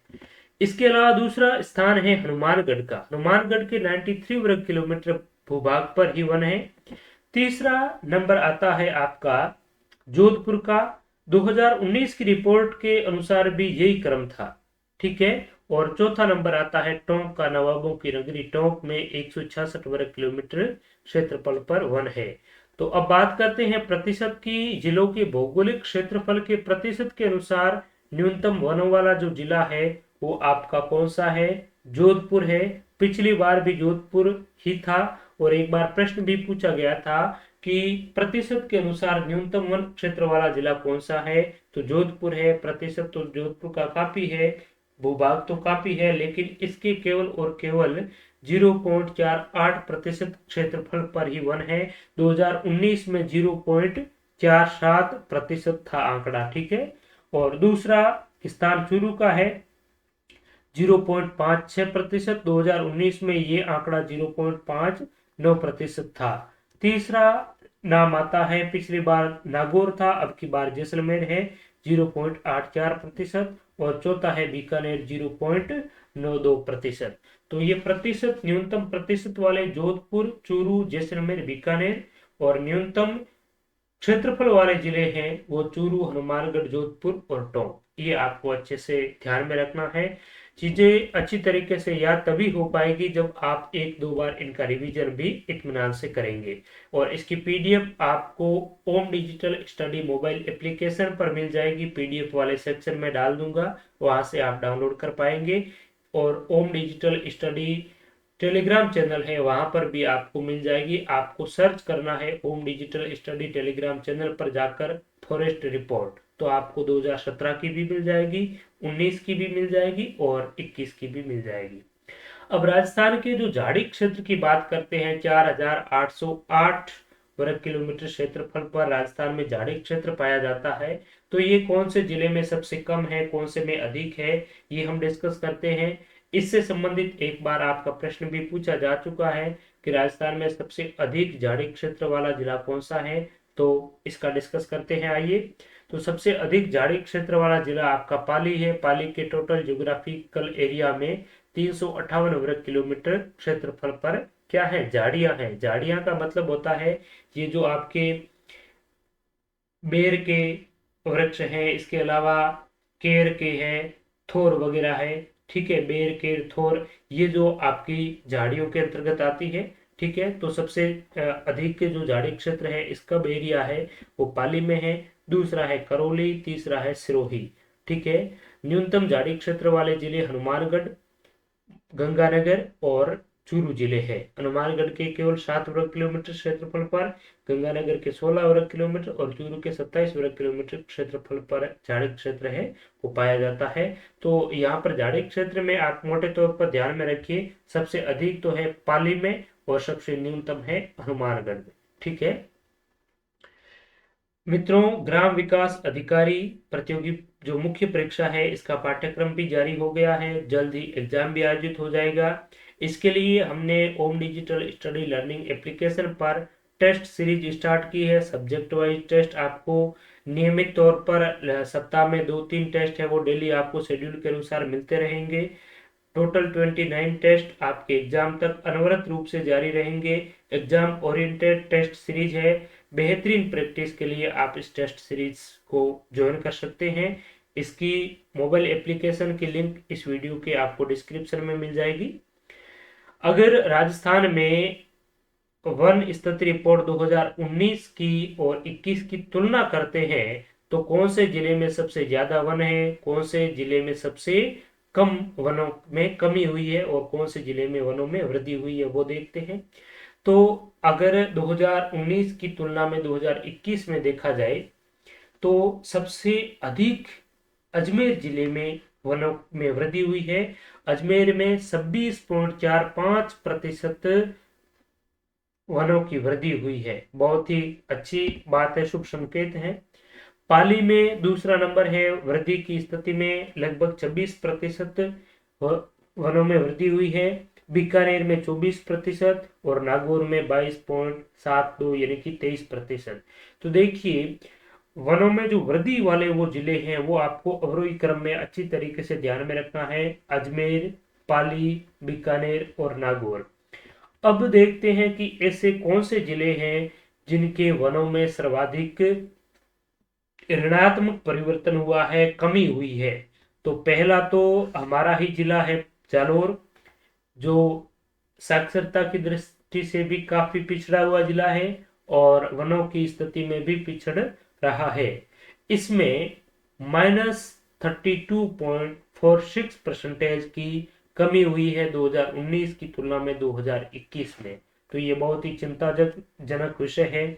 इसके अलावा दूसरा स्थान है हनुमानगढ़ का। हनुमानगढ़ के 93 वर्ग किलोमीटर भूभाग पर ही वन है। तीसरा नंबर आता है आपका जोधपुर का। 2019 की रिपोर्ट के अनुसार भी यही क्रम था। ठीक है, और चौथा नंबर आता है टोंक का। नवाबों की नगरी टोंक में 166 वर्ग किलोमीटर क्षेत्रफल पर वन है। तो अब बात करते हैं प्रतिशत की। जिलों के भौगोलिक क्षेत्रफल के प्रतिशत के अनुसार न्यूनतम वनों वाला जो जिला है वो आपका कौन सा है, जोधपुर है। पिछली बार भी जोधपुर ही था, और एक बार प्रश्न भी पूछा गया था कि प्रतिशत के अनुसार न्यूनतम वन क्षेत्र वाला जिला कौन सा है, तो जोधपुर है। प्रतिशत तो जोधपुर का काफी है, भूभाग तो काफी है, लेकिन इसके केवल और केवल 0.48% क्षेत्रफल पर ही वन है। 2019 में 0.47% था आंकड़ा। ठीक है, और दूसरा स्थान चूरू का है 0.56%। 2019 में ये आंकड़ा 0.59% था। तीसरा नाम आता है, पिछली बार नागौर था, अब की बार जैसलमेर है 0.84%। और चौथा है बीकानेर 0.92%। तो ये प्रतिशत, न्यूनतम प्रतिशत वाले जोधपुर, चूरू, जैसलमेर, बीकानेर, और न्यूनतम क्षेत्रफल वाले जिले हैं वो चूरू, हनुमानगढ़, जोधपुर और टोंक। ये आपको अच्छे से ध्यान में रखना है। चीजें अच्छी तरीके से याद तभी हो पाएगी जब आप एक दो बार इनका रिवीजन भी इत्मीनान से करेंगे। और इसकी पीडीएफ आपको ओम डिजिटल स्टडी मोबाइल एप्लीकेशन पर मिल जाएगी, पीडीएफ वाले सेक्शन में डाल दूंगा, वहां से आप डाउनलोड कर पाएंगे। और ओम डिजिटल स्टडी टेलीग्राम चैनल है, वहां पर भी आपको मिल जाएगी। आपको सर्च करना है ओम डिजिटल स्टडी टेलीग्राम चैनल पर जाकर फॉरेस्ट रिपोर्ट, तो आपको 2017 की भी मिल जाएगी, 19 की भी मिल जाएगी और 21 की भी मिल जाएगी। अब राजस्थान के जो झाड़ी क्षेत्र की बात करते हैं, 4808 वर्ग किलोमीटर क्षेत्रफल पर राजस्थान में झाड़ी क्षेत्र पाया जाता है। तो ये कौन से जिले में सबसे कम है, कौन से में अधिक है, ये हम डिस्कस करते हैं। इससे संबंधित एक बार आपका प्रश्न भी पूछा जा चुका है कि राजस्थान में सबसे अधिक झाड़ी क्षेत्र वाला जिला कौन सा है, तो इसका डिस्कस करते हैं। आइए, तो सबसे अधिक झाड़ी क्षेत्र वाला जिला आपका पाली है। पाली के टोटल ज्योग्राफिकल एरिया में 358 वर्ग किलोमीटर क्षेत्रफल पर क्या है, झाड़ियां हैं। झाड़ियां का मतलब होता है ये जो आपके बेर के वृक्ष हैं, इसके अलावा केर के हैं, थोर वगैरह है। ठीक है, बेर, केर, थोर, ये जो आपकी झाड़ियों के अंतर्गत आती है। ठीक है, तो सबसे अधिक के जो झाड़ी क्षेत्र है इसका एरिया है वो पाली में है। दूसरा है करौली, तीसरा है सिरोही। ठीक है, न्यूनतम झाड़ी क्षेत्र वाले जिले हनुमानगढ़, गंगानगर और चूरू जिले हैं। हनुमानगढ़ के केवल 7 वर्ग किलोमीटर क्षेत्रफल पर, गंगानगर के 16 वर्ग किलोमीटर और चूरू के 27 वर्ग किलोमीटर क्षेत्रफल पर झाड़ी क्षेत्र है वो पाया जाता है। तो यहाँ पर झाड़ी क्षेत्र में आप मोटे तौर पर ध्यान में रखिए, सबसे अधिक तो है पाली में और सबसे न्यूनतम है हनुमानगढ़ में। ठीक है मित्रों, ग्राम विकास अधिकारी प्रतियोगी जो मुख्य परीक्षा है इसका पाठ्यक्रम भी जारी हो गया है, जल्द ही एग्जाम भी आयोजित हो जाएगा। इसके लिए हमने ओम डिजिटल स्टडी लर्निंग एप्लीकेशन पर टेस्ट सीरीज स्टार्ट की है। सब्जेक्ट वाइज टेस्ट आपको नियमित तौर पर सप्ताह में 2-3 टेस्ट है वो डेली आपको शेड्यूल के अनुसार मिलते रहेंगे। टोटल 29 टेस्ट आपके एग्जाम तक अनवरत रूप से जारी रहेंगे। एग्जाम ओरिएंटेड टेस्ट सीरीज है। बेहतरीन प्रैक्टिस के लिए आप इस टेस्ट सीरीज को ज्वाइन कर सकते हैं। इसकी मोबाइल एप्लीकेशन की लिंक इस वीडियो के आपको डिस्क्रिप्शन में मिल जाएगी। अगर राजस्थान में वन स्थिति रिपोर्ट 2019 की और 21 की तुलना करते हैं तो कौन से जिले में सबसे ज्यादा वन है, कौन से जिले में सबसे कम वनों में कमी हुई है और कौन से जिले में वनों में वृद्धि हुई है वो देखते हैं। तो अगर 2019 की तुलना में 2021 में देखा जाए तो सबसे अधिक अजमेर जिले में वनों में वृद्धि हुई है। अजमेर में 26.45% वनों की वृद्धि हुई है। बहुत ही अच्छी बात है, शुभ संकेत है। पाली में दूसरा नंबर है, वृद्धि की स्थिति में लगभग 26% वनों में वृद्धि हुई है। बीकानेर में 24% और नागौर में 22.72 यानी कि 23%। तो देखिए वनों में जो वृद्धि वाले वो जिले हैं वो आपको अवरोही क्रम में अच्छी तरीके से ध्यान में रखना है, अजमेर, पाली, बीकानेर और नागौर। अब देखते हैं कि ऐसे कौन से जिले हैं जिनके वनों में सर्वाधिक ऋणात्मक परिवर्तन हुआ है, कमी हुई है। तो पहला तो हमारा ही जिला है जालोर, जो साक्षरता की दृष्टि से भी काफी पिछड़ा हुआ जिला है और वनों की स्थिति में भी पिछड़ रहा है। इसमें -32.46% की कमी हुई है 2019 की तुलना में 2021 में। तो ये बहुत ही चिंताजनक विषय है।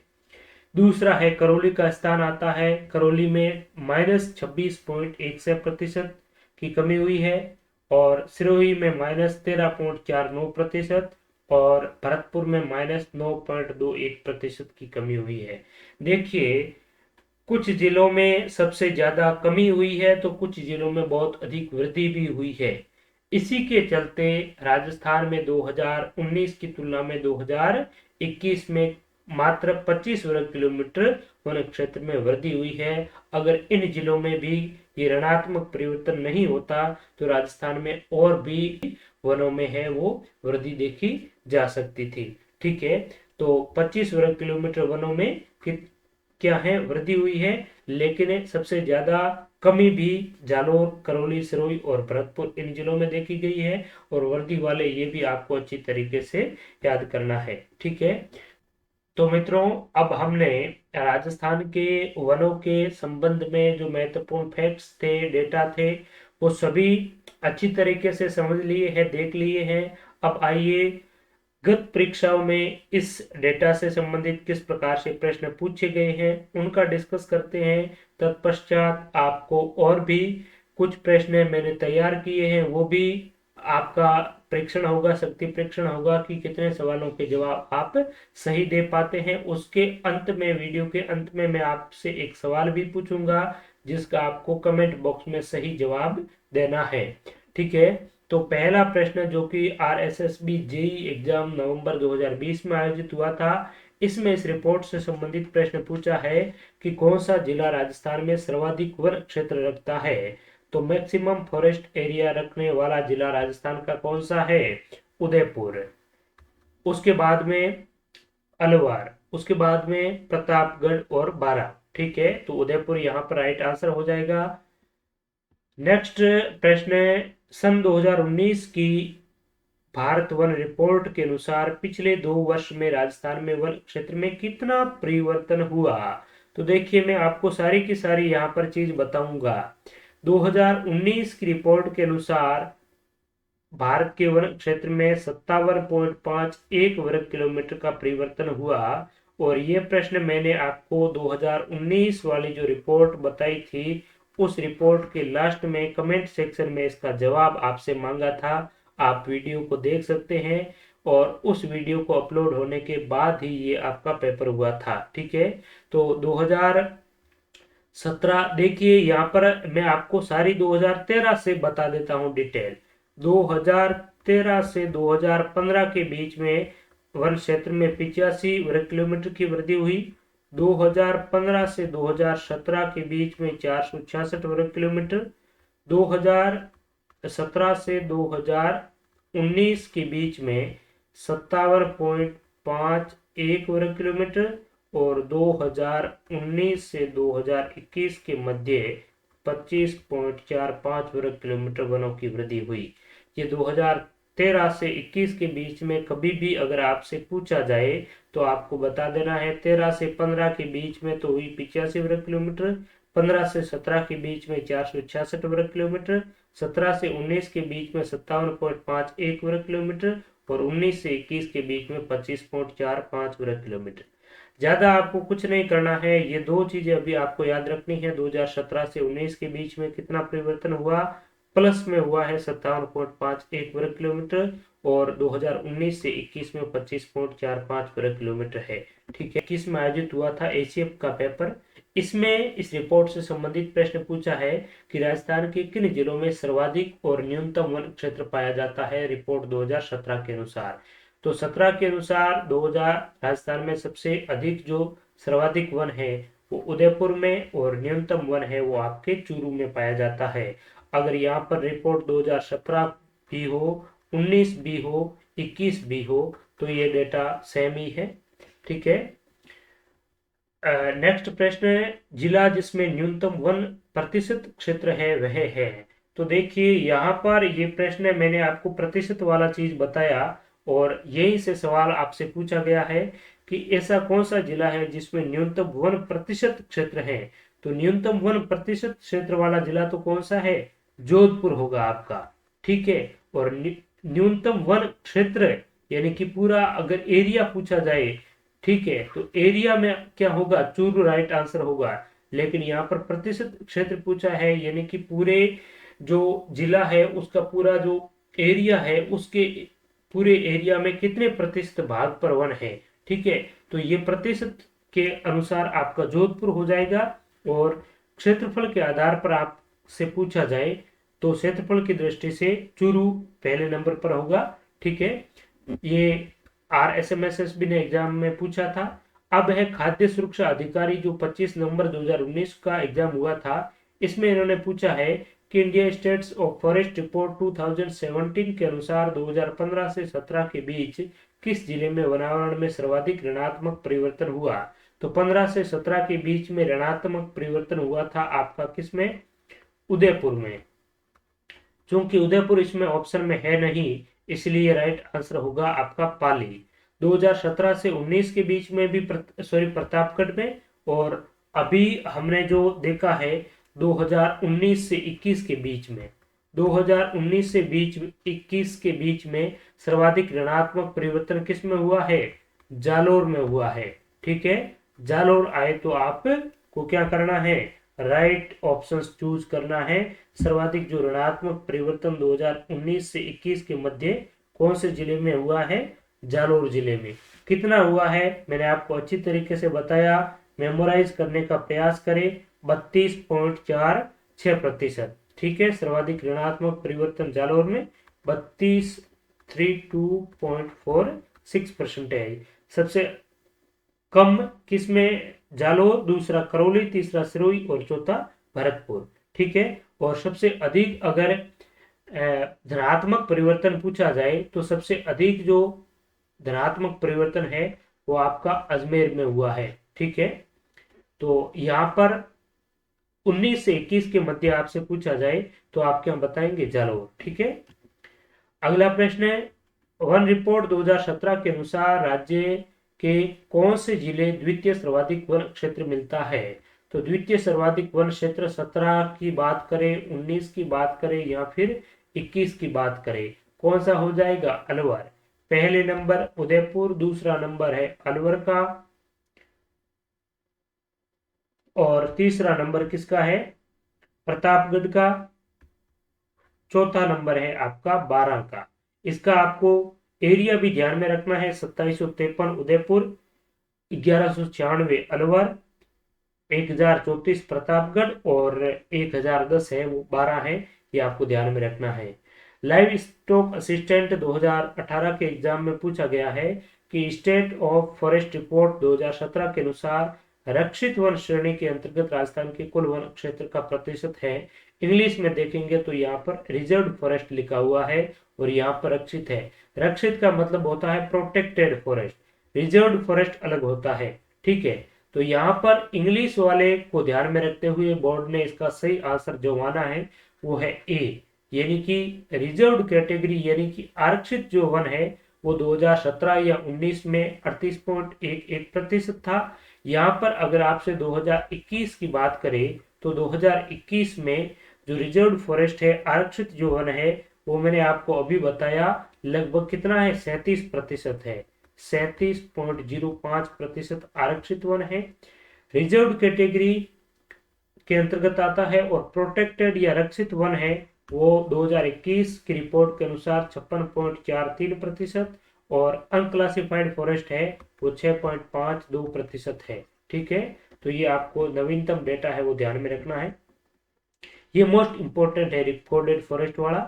दूसरा है करौली का स्थान आता है। करौली में -26.16% की कमी हुई है और सिरोही में -13.49% और भरतपुर में -9.21% की कमी हुई है। देखिए कुछ जिलों में सबसे ज्यादा कमी हुई है तो कुछ जिलों में बहुत अधिक वृद्धि भी हुई है। इसी के चलते राजस्थान में 2019 की तुलना में 2021 में मात्र 25 वर्ग किलोमीटर वन क्षेत्र में वृद्धि हुई है। अगर इन जिलों में भी ये ऋणात्मक परिवर्तन नहीं होता तो राजस्थान में और भी वनों में है वो वृद्धि देखी जा सकती थी। ठीक है, तो 25 वर्ग किलोमीटर वनों में क्या है वृद्धि हुई है, लेकिन सबसे ज्यादा कमी भी जालोर, करौली, सिरोही और भरतपुर इन जिलों में देखी गई है और वृद्धि वाले ये भी आपको अच्छी तरीके से याद करना है। ठीक है, तो मित्रों अब हमने राजस्थान के वनों के संबंध में जो महत्वपूर्ण फैक्ट्स थे, डेटा थे, वो सभी अच्छी तरीके से समझ लिए हैं, देख लिए हैं। अब आइए गत परीक्षाओं में इस डेटा से संबंधित किस प्रकार से प्रश्न पूछे गए हैं उनका डिस्कस करते हैं। तत्पश्चात आपको और भी कुछ प्रश्न मैंने तैयार किए हैं, वो भी आपका परीक्षण होगा, शक्ति परीक्षण होगा कि कितने सवालों के जवाब आप सही दे पाते हैं। उसके अंत में, वीडियो के अंत में मैं आपसे एक सवाल भी पूछूंगा जिसका आपको कमेंट बॉक्स में सही जवाब देना है। ठीक है, तो पहला प्रश्न जो कि आरएसएसबी जेई एग्जाम नवंबर 2020 में आयोजित हुआ था, इसमें इस रिपोर्ट से संबंधित प्रश्न पूछा है कि कौन सा जिला राजस्थान में सर्वाधिक वन क्षेत्र रखता है। तो मैक्सिमम फॉरेस्ट एरिया रखने वाला जिला राजस्थान का कौन सा है? उदयपुर। उसके बाद में अलवर, उसके बाद में प्रतापगढ़ और बारां। ठीक है, तो उदयपुर यहाँ पर राइट आंसर हो जाएगा। नेक्स्ट प्रश्न, सन 2019 की भारत वन रिपोर्ट के अनुसार पिछले 2 वर्ष में राजस्थान में वन क्षेत्र में कितना परिवर्तन हुआ? तो देखिए मैं आपको सारी की सारी यहाँ पर चीज बताऊंगा। 2019 की रिपोर्ट के अनुसार भारत के वन क्षेत्र में 57.51 वर्ग किलोमीटर का परिवर्तन हुआ। और ये प्रश्न मैंने आपको 2019 वाली जो रिपोर्ट बताई थी, उस रिपोर्ट के लास्ट में कमेंट सेक्शन में इसका जवाब आपसे मांगा था। आप वीडियो को देख सकते हैं और उस वीडियो को अपलोड होने के बाद ही ये आपका पेपर हुआ था। ठीक है, तो 2017 देखिए, यहाँ पर मैं आपको सारी 2013 से बता देता हूँ डिटेल। 2013 से 2015 के बीच में वन क्षेत्र में 85 वर्ग किलोमीटर की वृद्धि हुई। 2015 से 2017 के बीच में 466 वर्ग किलोमीटर। 2017 से 2019 के बीच में 57.51 वर्ग किलोमीटर। और 2019 से 2021 के मध्य 25.45 वर्ग किलोमीटर वनों की वृद्धि हुई। ये 2013 से 21 के बीच में कभी भी अगर आपसे पूछा जाए तो आपको बता देना है 13 से 15 के बीच में तो हुई 85 वर्ग किलोमीटर, 15 से 17 के बीच में 466 वर्ग किलोमीटर, 17 से 19 के बीच में 57.51 वर्ग किलोमीटर और 19 से 21 के बीच में 25.45 वर्ग किलोमीटर। ज्यादा आपको कुछ नहीं करना है, ये दो चीजें अभी आपको याद रखनी है। 2017 से 19 के बीच में कितना परिवर्तन हुआ, प्लस में हुआ है 57.51 वर्ग किलोमीटर और 2019 से 21 में 25.45 वर्ग किलोमीटर है। ठीक है, 21 में आयोजित हुआ था एसीएफ का पेपर। इसमें इस रिपोर्ट से संबंधित प्रश्न पूछा है कि राजस्थान के किन जिलों में सर्वाधिक और न्यूनतम वन क्षेत्र पाया जाता है रिपोर्ट 2017 के अनुसार। तो 17 के अनुसार 2000 राजस्थान में सबसे अधिक जो सर्वाधिक वन है वो उदयपुर में और न्यूनतम वन है वो आपके चूरू में पाया जाता है। अगर यहाँ पर रिपोर्ट 2017 भी हो, 19 भी हो, 21 भी हो तो ये डेटा सेम ही है। ठीक है, नेक्स्ट प्रश्न है, जिला जिसमें न्यूनतम 1% क्षेत्र है वह है। तो देखिए यहाँ पर ये प्रश्न मैंने आपको प्रतिशत वाला चीज बताया और यही से सवाल आपसे पूछा गया है कि ऐसा कौन सा जिला है जिसमें न्यूनतम 1% क्षेत्र है। तो न्यूनतम 1% क्षेत्र वाला जिला तो कौन सा है, जोधपुर होगा आपका। ठीक है, और न्यूनतम वन क्षेत्र यानी कि पूरा अगर एरिया पूछा जाए, ठीक है, तो एरिया में क्या होगा, चूरू राइट आंसर होगा। लेकिन यहाँ पर प्रतिशत क्षेत्र पूछा है यानी कि पूरे जो जिला है उसका पूरा जो एरिया है उसके पूरे एरिया में कितने प्रतिशत भाग पर वन है। ठीक है, तो ये प्रतिशत के अनुसार आपका जोधपुर हो जाएगा। और क्षेत्रफल के आधार पर आपसे पूछा जाए तो क्षेत्रफल की दृष्टि से चूरू पहले नंबर पर होगा। ठीक है, ये RSMSSB ने एग्जाम में पूछा था। अब है खाद्य सुरक्षा अधिकारी जो 25 नवंबर 2019 का एग्जाम हुआ था, इसमें इन्होंने पूछा है कि India states of forest report 2017 के अनुसार 2015 से 17 के बीच किस जिले में वनावरण में सर्वाधिक ऋणात्मक परिवर्तन हुआ। तो 15 से 17 के बीच में ऋणात्मक परिवर्तन हुआ था आपका किसमें, उदयपुर में। चूंकि उदयपुर इसमें ऑप्शन में है नहीं इसलिए राइट आंसर होगा आपका पाली। 2017 से 19 के बीच में भी प्रतापगढ़ में। और अभी हमने जो देखा है 2019 से 21 के बीच में, 2019 से 21 के बीच में सर्वाधिक ऋणात्मक परिवर्तन किस में हुआ है, जालोर में हुआ है। ठीक है, जालोर आए तो आपको क्या करना है, राइट ऑप्शंस चूज करना है। सर्वाधिक जो ऋणात्मक परिवर्तन 2019 से 21 के मध्य कौन से जिले में हुआ है, जालोर जिले में। कितना हुआ है मैंने आपको अच्छी तरीके से बताया, मेमोराइज करने का प्रयास करें। 32.46%। ठीक है, सर्वाधिक ऋणात्मक परिवर्तन जालोर में 32.46% है। सबसे कम किसमें, जालोर, दूसरा करौली, तीसरा सिरोही और चौथा भरतपुर। ठीक है, और सबसे अधिक अगर धनात्मक परिवर्तन पूछा जाए तो सबसे अधिक जो धनात्मक परिवर्तन है वो आपका अजमेर में हुआ है। ठीक है, तो यहाँ पर 19 से 21 के मध्य आपसे पूछा जाए तो आप क्या बताएंगे, जालोर। ठीक है, अगला प्रश्न है, वन रिपोर्ट 2017 के अनुसार राज्य के कौन से जिले द्वितीय सर्वाधिक वन क्षेत्र मिलता है। तो द्वितीय सर्वाधिक वन क्षेत्र 17 की बात करें, 19 की बात करें या फिर 21 की बात करें कौन सा हो जाएगा? अलवर। पहले नंबर उदयपुर, दूसरा नंबर है अलवर का, और तीसरा नंबर किसका है? प्रतापगढ़ का। चौथा नंबर है आपका बारह का। इसका आपको एरिया भी ध्यान में रखना है। 2753 उदयपुर, 1196 अलवर, 1034 प्रतापगढ़ और 1010 है वो 12 है। ये आपको ध्यान में रखना है। लाइव स्टॉक असिस्टेंट 2018 के एग्जाम में पूछा गया है कि स्टेट ऑफ फॉरेस्ट रिपोर्ट 2017 के अनुसार रक्षित वन श्रेणी के अंतर्गत राजस्थान के कुल वन क्षेत्र का प्रतिशत है। इंग्लिश में देखेंगे तो यहाँ पर रिजर्व फॉरेस्ट लिखा हुआ है और यहाँ पर रक्षित है। रक्षित का मतलब होता है प्रोटेक्टेड फॉरेस्ट, रिजर्व फॉरेस्ट अलग होता है। ठीक है, तो यहाँ पर इंग्लिश वाले को ध्यान में रखते हुए बोर्ड ने इसका सही आंसर जो माना है वो है ए, यानी कि रिजर्व कैटेगरी यानी कि आरक्षित जो वन है वो 2017 या 19 में 38.11% था। यहाँ पर अगर आपसे 2021 की बात करें तो 2021 में जो रिजर्व फॉरेस्ट है, आरक्षित जो वन है, वो मैंने आपको अभी बताया लगभग कितना है? 37% है। 37.05% आरक्षित वन है, रिजर्व कैटेगरी के अंतर्गत आता है। और प्रोटेक्टेड या रक्षित वन है वो 2021 की रिपोर्ट के अनुसार 56.43% और अनक्लासिफाइड फॉरेस्ट है वो 6.52% है। ठीक है, तो ये आपको नवीनतम डेटा है वो ध्यान में रखना है। ये मोस्ट इंपोर्टेंट है रिकॉर्डेड फॉरेस्ट वाला।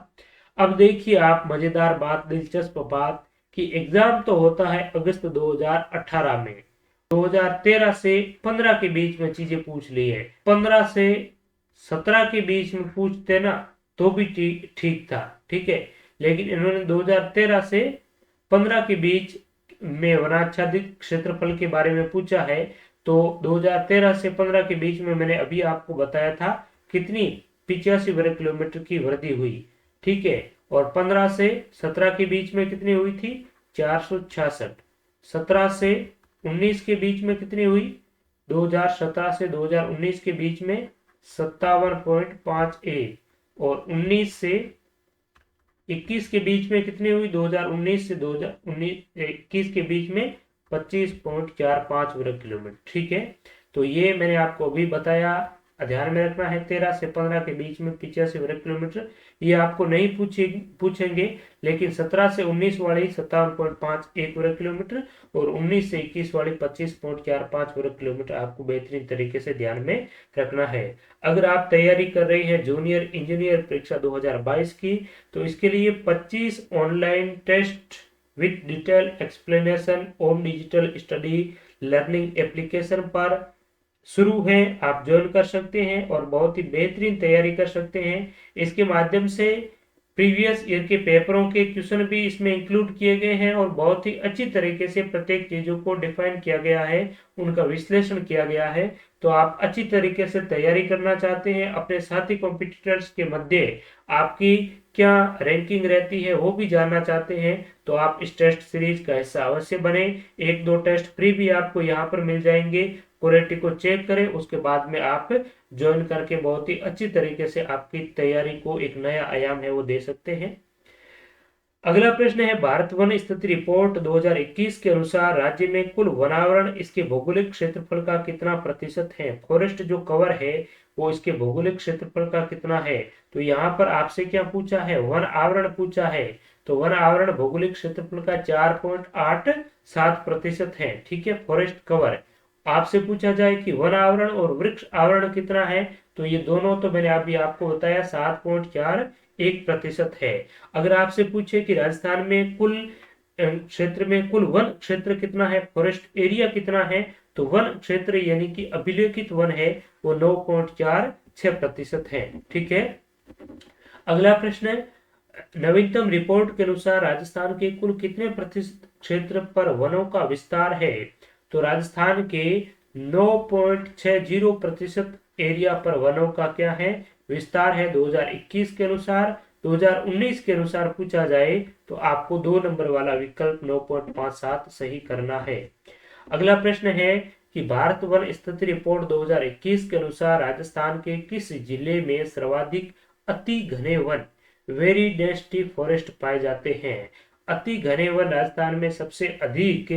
अब देखिए आप, मजेदार बात, दिलचस्प बात कि एग्जाम तो होता है अगस्त 2018 में। 2013 से 15 के बीच में चीजें पूछ ली है। 15 से 17 के बीच में पूछते ना तो भी ठीक था। ठीक है, लेकिन इन्होंने 2013 से 15 के बीच में वनाच्छादित क्षेत्रफल के बारे में पूछा है। तो 2013 से 15 के बीच में मैंने अभी आपको बताया था कितनी 85 वर्ग किलोमीटर की वृद्धि हुई। ठीक है, और 15 से 17 के बीच में कितनी हुई थी? 466। 17 से 19 के बीच में कितनी हुई? 2017 से 2019 के बीच में 57.51 और 19 से 21 के बीच में कितनी हुई? 2019 से 2021 के बीच में 25.45 वर्ग किलोमीटर। ठीक है, तो ये मैंने आपको अभी बताया, ध्यान में रखना है। 13 से 15 के बीच में 85 वर्ग किलोमीटर, ये आपको नहीं पूछेंगे, लेकिन 17 से 19 वाली 57.51 वर्ग किलोमीटर और 19 से 21 वाली 25.45 वर्ग किलोमीटर आपको बेहतरीन तरीके से ध्यान में रखना है। अगर आप तैयारी कर रहे हैं जूनियर इंजीनियर परीक्षा 2022 की, तो इसके लिए 25 online test with detail explanation Om digital study learning application पर शुरू है। आप ज्वाइन कर सकते हैं और बहुत ही बेहतरीन तैयारी कर सकते हैं। इसके माध्यम से प्रीवियस ईयर के पेपरों के क्वेश्चन भी इसमें इंक्लूड किए गए हैं और बहुत ही अच्छी तरीके से प्रत्येक चीजों को डिफाइन किया गया है, उनका विश्लेषण किया गया है। तो आप अच्छी तरीके से तैयारी करना चाहते हैं, अपने साथी कॉम्पिटिटर्स के मध्य आपकी क्या रैंकिंग रहती है वो भी जानना चाहते हैं, तो आप इस टेस्ट सीरीज का हिस्सा अवश्य बने। 1-2 टेस्ट फ्री भी आपको यहाँ पर मिल जाएंगे। क्वालिटी को चेक करें, उसके बाद में आप ज्वाइन करके बहुत ही अच्छी तरीके से आपकी तैयारी को एक नया आयाम है वो दे सकते हैं। अगला प्रश्न है, भारत वन स्थिति रिपोर्ट 2021 के अनुसार राज्य में कुल वनावरण इसके भौगोलिक क्षेत्रफल का कितना प्रतिशत है? फॉरेस्ट जो कवर है वो इसके भौगोलिक क्षेत्रफल का कितना है? तो यहाँ पर आपसे क्या पूछा है? वन आवरण पूछा है। तो वन आवरण भौगोलिक क्षेत्रफल का 4.87% है। ठीक है, फॉरेस्ट कवर। आपसे पूछा जाए कि वन आवरण और वृक्ष आवरण कितना है, तो ये दोनों तो मैंने अभी आपको बताया 7.41% है। अगर आपसे पूछे कि राजस्थान में कुल क्षेत्र में कुल वन क्षेत्र कितना है, फॉरेस्ट एरिया कितना है, तो वन क्षेत्र यानी कि अभिलेखित वन है वो 9.46% है। ठीक है, अगला प्रश्न है, नवीनतम रिपोर्ट के अनुसार राजस्थान के कुल कितने प्रतिशत क्षेत्र पर वनों का विस्तार है? तो राजस्थान के 9.60% एरिया पर वनों का क्या है? विस्तार है। 2021 के अनुसार, 2019 के अनुसार पूछा जाए तो आपको 2 नंबर वाला विकल्प 9.57 सही करना है। अगला प्रश्न है कि भारत वन स्थिति रिपोर्ट 2021 के अनुसार राजस्थान के किस जिले में सर्वाधिक अति घने वन वेरी डेंसिटी फॉरेस्ट पाए जाते हैं। अति घने वन राजस्थान में सबसे अधिक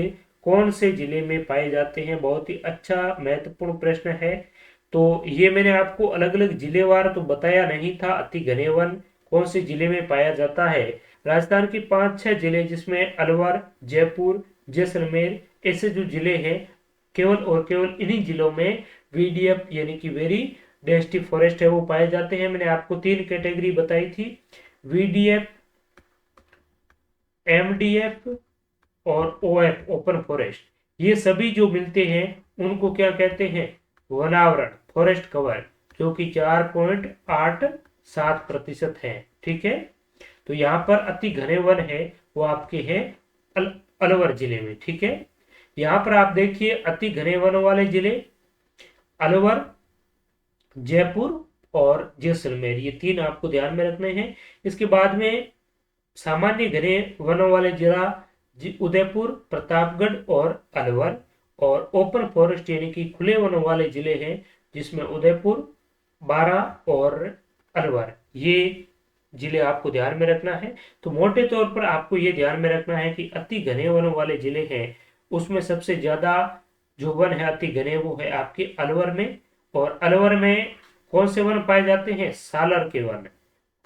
कौन से जिले में पाए जाते हैं? बहुत ही अच्छा महत्वपूर्ण प्रश्न है। तो ये मैंने आपको अलग अलग जिलेवार तो बताया नहीं था, अति घने वन कौन से जिले में पाया जाता है। राजस्थान के 5-6 जिले जिसमें अलवर, जयपुर, जैसलमेर, ऐसे जो जिले हैं, केवल और केवल इन्हीं जिलों में वीडीएफ यानी कि वेरी डेंसिटी फॉरेस्ट है वो पाए जाते हैं। मैंने आपको 3 कैटेगरी बताई थी, वीडीएफ, एमडीएफ और ओएफ ओपन फॉरेस्ट। ये सभी जो मिलते हैं उनको क्या कहते हैं? वनावरण, फॉरेस्ट कवर, जो कि 4.87% है। ठीक है, तो यहाँ पर अति घने वन है वो आपके हैं अलवर जिले में। ठीक है, यहाँ पर आप देखिए अति घने वन वाले जिले अलवर, जयपुर और जैसलमेर, ये 3 आपको ध्यान में रखने हैं। इसके बाद में सामान्य घने वनों वाले जिला उदयपुर, प्रतापगढ़ और अलवर, और ओपन फॉरेस्ट यानी कि खुले वनों वाले जिले हैं जिसमें उदयपुर, बारां और अलवर, ये जिले आपको ध्यान में रखना है। तो मोटे तौर पर आपको ये ध्यान में रखना है कि अति घने वनों वाले जिले हैं उसमें सबसे ज्यादा जो वन है अति घने वो है आपके अलवर में। और अलवर में कौन से वन पाए जाते हैं? सालर के वन।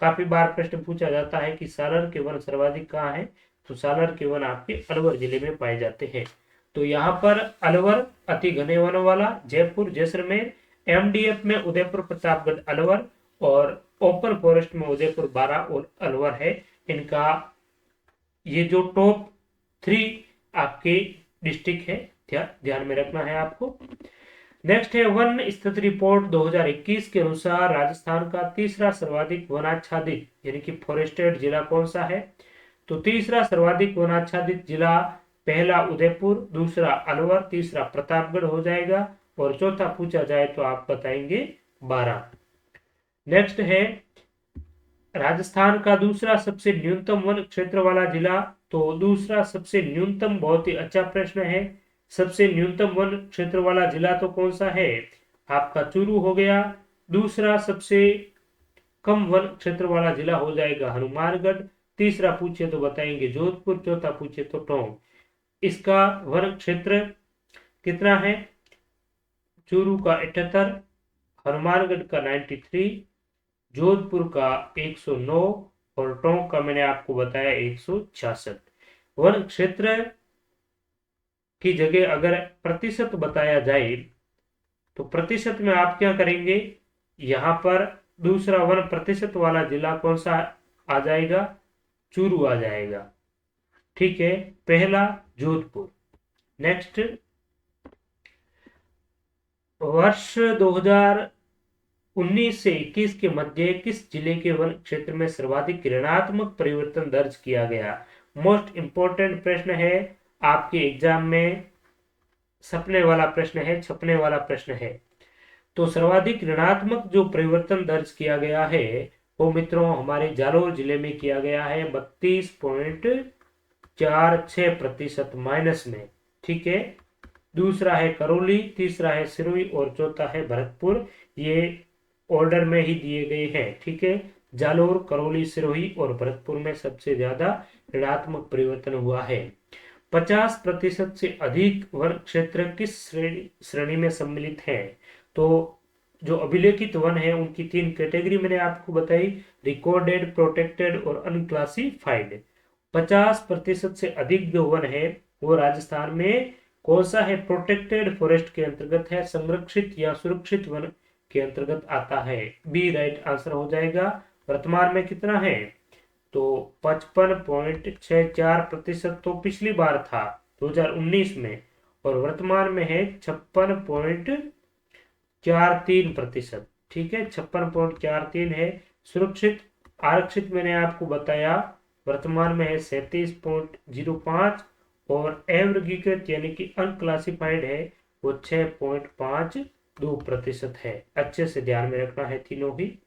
काफी बार प्रश्न पूछा जाता है कि सालर के वन सर्वाधिक कहाँ है, तो सालर के वन आपके अलवर जिले में पाए जाते हैं। तो यहाँ पर अलवर अति घने वन वाला, जयपुर, जैसलमेर, एमडीएफ में उदयपुर, प्रतापगढ़, अलवर, और ओपन फॉरेस्ट में उदयपुर, बारां और अलवर है। इनका ये जो टॉप 3 आपके डिस्ट्रिक्ट है, ध्यान में रखना है आपको। नेक्स्ट है वन स्थिति रिपोर्ट 2021 के अनुसार राजस्थान का तीसरा सर्वाधिक वनाच्छादित यानी कि फॉरेस्टेड जिला कौन सा है? तो तीसरा सर्वाधिक वनाच्छादित जिला पहला उदयपुर, दूसरा अलवर, तीसरा प्रतापगढ़ हो जाएगा, और चौथा पूछा जाए तो आप बताएंगे बारां। नेक्स्ट है राजस्थान का दूसरा सबसे न्यूनतम वन क्षेत्र वाला जिला। तो दूसरा सबसे न्यूनतम, बहुत ही अच्छा प्रश्न है। सबसे न्यूनतम वन क्षेत्र वाला जिला तो कौन सा है? आपका चूरू हो गया। दूसरा सबसे कम वन क्षेत्र वाला जिला हो जाएगा हनुमानगढ़। तीसरा पूछे तो बताएंगे जोधपुर, चौथा पूछे तो टोंक। इसका वन क्षेत्र कितना है? चूरू का 78, हनुमानगढ़ का 93, जोधपुर का 109 और टोंक का मैंने आपको बताया 166। वन क्षेत्र की जगह अगर प्रतिशत बताया जाए तो प्रतिशत में आप क्या करेंगे? यहां पर दूसरा वन प्रतिशत वाला जिला कौन सा आ जाएगा? चूरू आ जाएगा। ठीक है, पहला जोधपुर। नेक्स्ट, वर्ष 2019 से 21 के मध्य किस जिले के वन क्षेत्र में सर्वाधिक ऋणात्मक परिवर्तन दर्ज किया गया? मोस्ट इंपोर्टेंट प्रश्न है आपके एग्जाम में, सपने वाला प्रश्न है, छपने वाला प्रश्न है। तो सर्वाधिक ऋणात्मक जो परिवर्तन दर्ज किया गया है वो मित्रों हमारे जालोर जिले में किया गया है, 32.46% माइनस में। ठीक है, दूसरा है करौली, तीसरा है सिरोही और चौथा है भरतपुर। ये ऑर्डर में ही दिए गए हैं। ठीक है, जालोर, करौली, सिरोही और भरतपुर में सबसे ज्यादा ऋणात्मक परिवर्तन हुआ है। 50% से अधिक वन क्षेत्र किस श्रेणी में सम्मिलित है? तो जो अभिलेखित वन है उनकी 3 कैटेगरी मैंने आपको बताई, रिकॉर्डेड, प्रोटेक्टेड और अनक्लासिफाइड। 50% से अधिक जो वन है वो राजस्थान में कौन सा है? प्रोटेक्टेड फॉरेस्ट के अंतर्गत है, संरक्षित या सुरक्षित वन के अंतर्गत आता है। बी राइट आंसर हो जाएगा। वर्तमान में कितना है? तो 55.64% तो पिछली बार था 2019 में, और वर्तमान में है 56.43%। ठीक है, 56.43 है। सुरक्षित, आरक्षित मैंने आपको बताया वर्तमान में है 37.05, और अवर्गीकृत यानी कि अनक्लासिफाइड है वो 6.52% है। अच्छे से ध्यान में रखना है तीनों ही।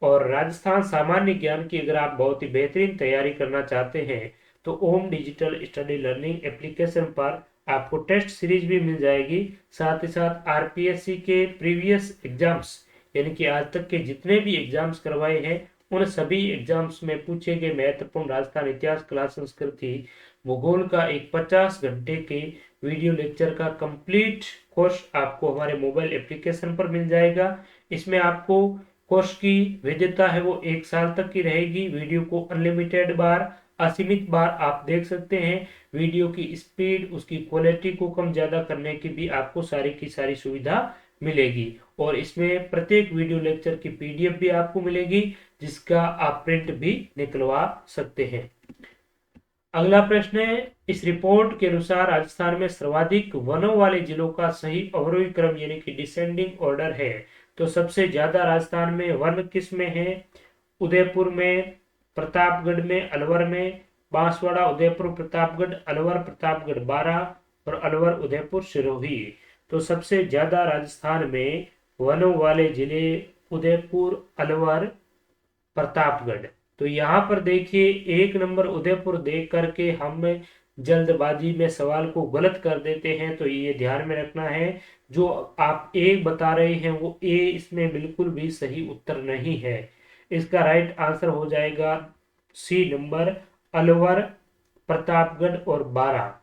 और राजस्थान सामान्य ज्ञान की अगर आप बहुत ही बेहतरीन तैयारी करना चाहते हैं तो ओम डिजिटल स्टडी लर्निंग एप्लीकेशन पर आपको टेस्ट सीरीज भी मिल जाएगी। साथ ही साथ आरपीएससी के प्रीवियस एग्जाम्स यानी कि आज तक के जितने भी एग्जाम्स करवाए हैं उन सभी एग्जाम्स में पूछे गए महत्वपूर्ण राजस्थान इतिहास, कला, संस्कृति, भूगोल का एक 50 घंटे के वीडियो लेक्चर का कंप्लीट कोर्स आपको हमारे मोबाइल एप्लीकेशन पर मिल जाएगा। इसमें आपको कोर्स की वैधता है वो 1 साल तक की रहेगी। वीडियो को अनलिमिटेड बार, असीमित बार आप देख सकते हैं। वीडियो की स्पीड, उसकी क्वालिटी को कम ज्यादा करने की भी आपको सारी की सारी सुविधा मिलेगी। और इसमें प्रत्येक वीडियो लेक्चर की पीडीएफ भी आपको मिलेगी, जिसका आप प्रिंट भी निकलवा सकते हैं। अगला प्रश्न है, इस रिपोर्ट के अनुसार राजस्थान में सर्वाधिक वनों वाले जिलों का सही अवरोही क्रम यानी कि डिसेंडिंग ऑर्डर है। तो सबसे ज्यादा राजस्थान में वन किस में है? उदयपुर में, प्रतापगढ़ में, अलवर में, बांसवाड़ा, उदयपुर, प्रतापगढ़, अलवर, प्रतापगढ़ 12 और अलवर, उदयपुर, सिरोही। तो सबसे ज्यादा राजस्थान में वनों वाले जिले उदयपुर, अलवर, प्रतापगढ़। तो यहाँ पर देखिए 1 नंबर उदयपुर देख करके हम जल्दबाजी में सवाल को गलत कर देते हैं, तो ये ध्यान में रखना है। जो आप ए बता रहे हैं वो ए इसमें बिल्कुल भी सही उत्तर नहीं है। इसका राइट आंसर हो जाएगा सी नंबर, अलवर, प्रतापगढ़ और 12।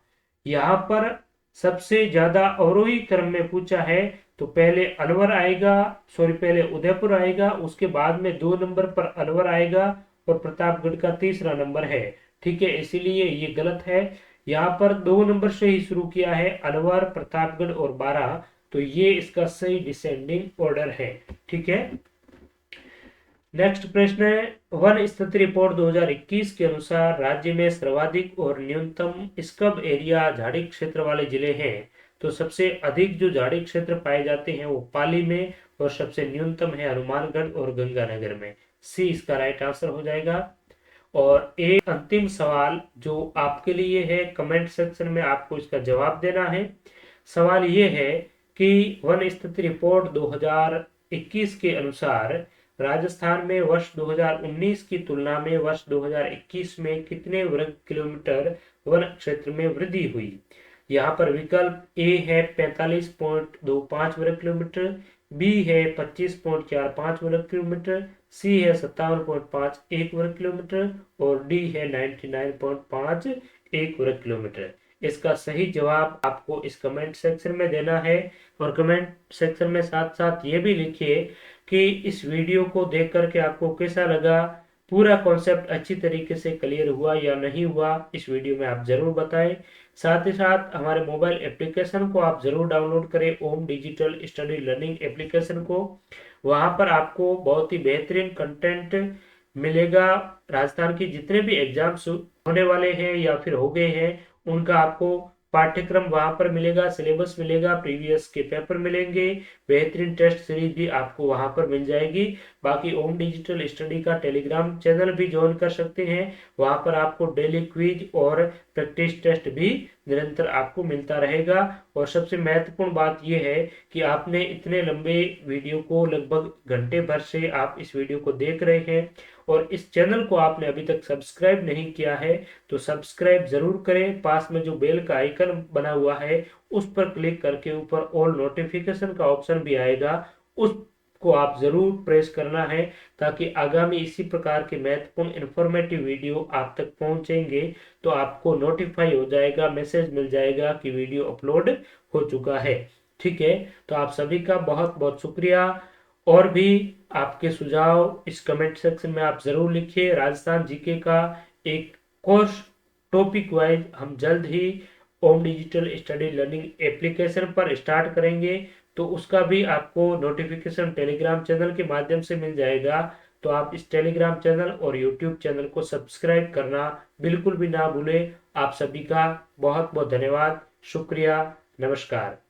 यहाँ पर सबसे ज्यादा अवरोही क्रम में पूछा है, तो पहले अलवर आएगा, सॉरी पहले उदयपुर आएगा, उसके बाद में 2 नंबर पर अलवर आएगा और प्रतापगढ़ का तीसरा नंबर है। ठीक है, इसीलिए ये गलत है। यहाँ पर 2 नंबर से ही शुरू किया है, अलवर, प्रतापगढ़ और 12, तो ये इसका सही डिसेंडिंग ऑर्डर है। ठीक है, नेक्स्ट प्रश्न है, वन स्थिति रिपोर्ट 2021 के अनुसार राज्य में सर्वाधिक और न्यूनतम स्कब एरिया झाड़ी क्षेत्र वाले जिले हैं। तो सबसे अधिक जो झाड़ी क्षेत्र पाए जाते हैं वो पाली में, और सबसे न्यूनतम है हनुमानगढ़ और गंगानगर में। सी इसका राइट आंसर हो जाएगा। और एक अंतिम सवाल जो आपके लिए है, कमेंट सेक्शन में आपको इसका जवाब देना है। सवाल ये है कि वन स्थिति रिपोर्ट 2021 के अनुसार राजस्थान में वर्ष 2019 की तुलना में वर्ष 2021 में कितने वर्ग किलोमीटर वन क्षेत्र में वृद्धि हुई? यहाँ पर विकल्प ए है 45.25 वर्ग किलोमीटर, बी है 25.45 वर्ग किलोमीटर, सी है 57.51 वर्ग किलोमीटर और डी है 99.51 वर्ग किलोमीटर। इसका सही जवाब आपको इस कमेंट सेक्शन में देना है। और कमेंट सेक्शन में साथ साथ ये भी लिखिए कि इस वीडियो को देख करके आपको कैसा लगा, पूरा कॉन्सेप्ट अच्छी तरीके से क्लियर हुआ या नहीं हुआ, इस वीडियो में आप जरूर बताएं। साथ ही साथ हमारे मोबाइल एप्लीकेशन को आप जरूर डाउनलोड करें, ओम डिजिटल स्टडी लर्निंग एप्लीकेशन को। वहां पर आपको बहुत ही बेहतरीन कंटेंट मिलेगा। राजस्थान के जितने भी एग्जाम्स होने वाले हैं या फिर हो गए हैं, उनका आपको पाठ्यक्रम वहां पर मिलेगा, सिलेबस मिलेगा, प्रीवियस के पेपर मिलेंगे, बेहतरीन टेस्ट सीरीज भी आपको वहां पर मिल जाएगी। बाकी ओम डिजिटल स्टडी का टेलीग्राम चैनल भी ज्वाइन कर सकते हैं। वहां पर आपको डेली क्विज और प्रैक्टिस टेस्ट भी निरंतर आपको मिलता रहेगा। और सबसे महत्वपूर्ण बात यह है कि आपने इतने लंबे वीडियो को, लगभग घंटे भर से आप इस वीडियो को देख रहे हैं और इस चैनल को आपने अभी तक सब्सक्राइब नहीं किया है, तो सब्सक्राइब जरूर करें। पास में जो बेल का आइकन बना हुआ है उस पर क्लिक करके ऊपर ऑल नोटिफिकेशन का ऑप्शन भी आएगा, उसको आप जरूर प्रेस करना है, ताकि आगामी इसी प्रकार के महत्वपूर्ण इंफॉर्मेटिव वीडियो आप तक पहुंचेंगे तो आपको नोटिफाई हो जाएगा, मैसेज मिल जाएगा कि वीडियो अपलोड हो चुका है। ठीक है, तो आप सभी का बहुत बहुत शुक्रिया। और भी आपके सुझाव इस कमेंट सेक्शन में आप जरूर लिखिए। राजस्थान जीके का एक कोर्स टॉपिक वाइज हम जल्द ही ओम डिजिटल स्टडी लर्निंग एप्लीकेशन पर स्टार्ट करेंगे, तो उसका भी आपको नोटिफिकेशन टेलीग्राम चैनल के माध्यम से मिल जाएगा। तो आप इस टेलीग्राम चैनल और यूट्यूब चैनल को सब्सक्राइब करना बिल्कुल भी ना भूलें। आप सभी का बहुत बहुत धन्यवाद, शुक्रिया, नमस्कार।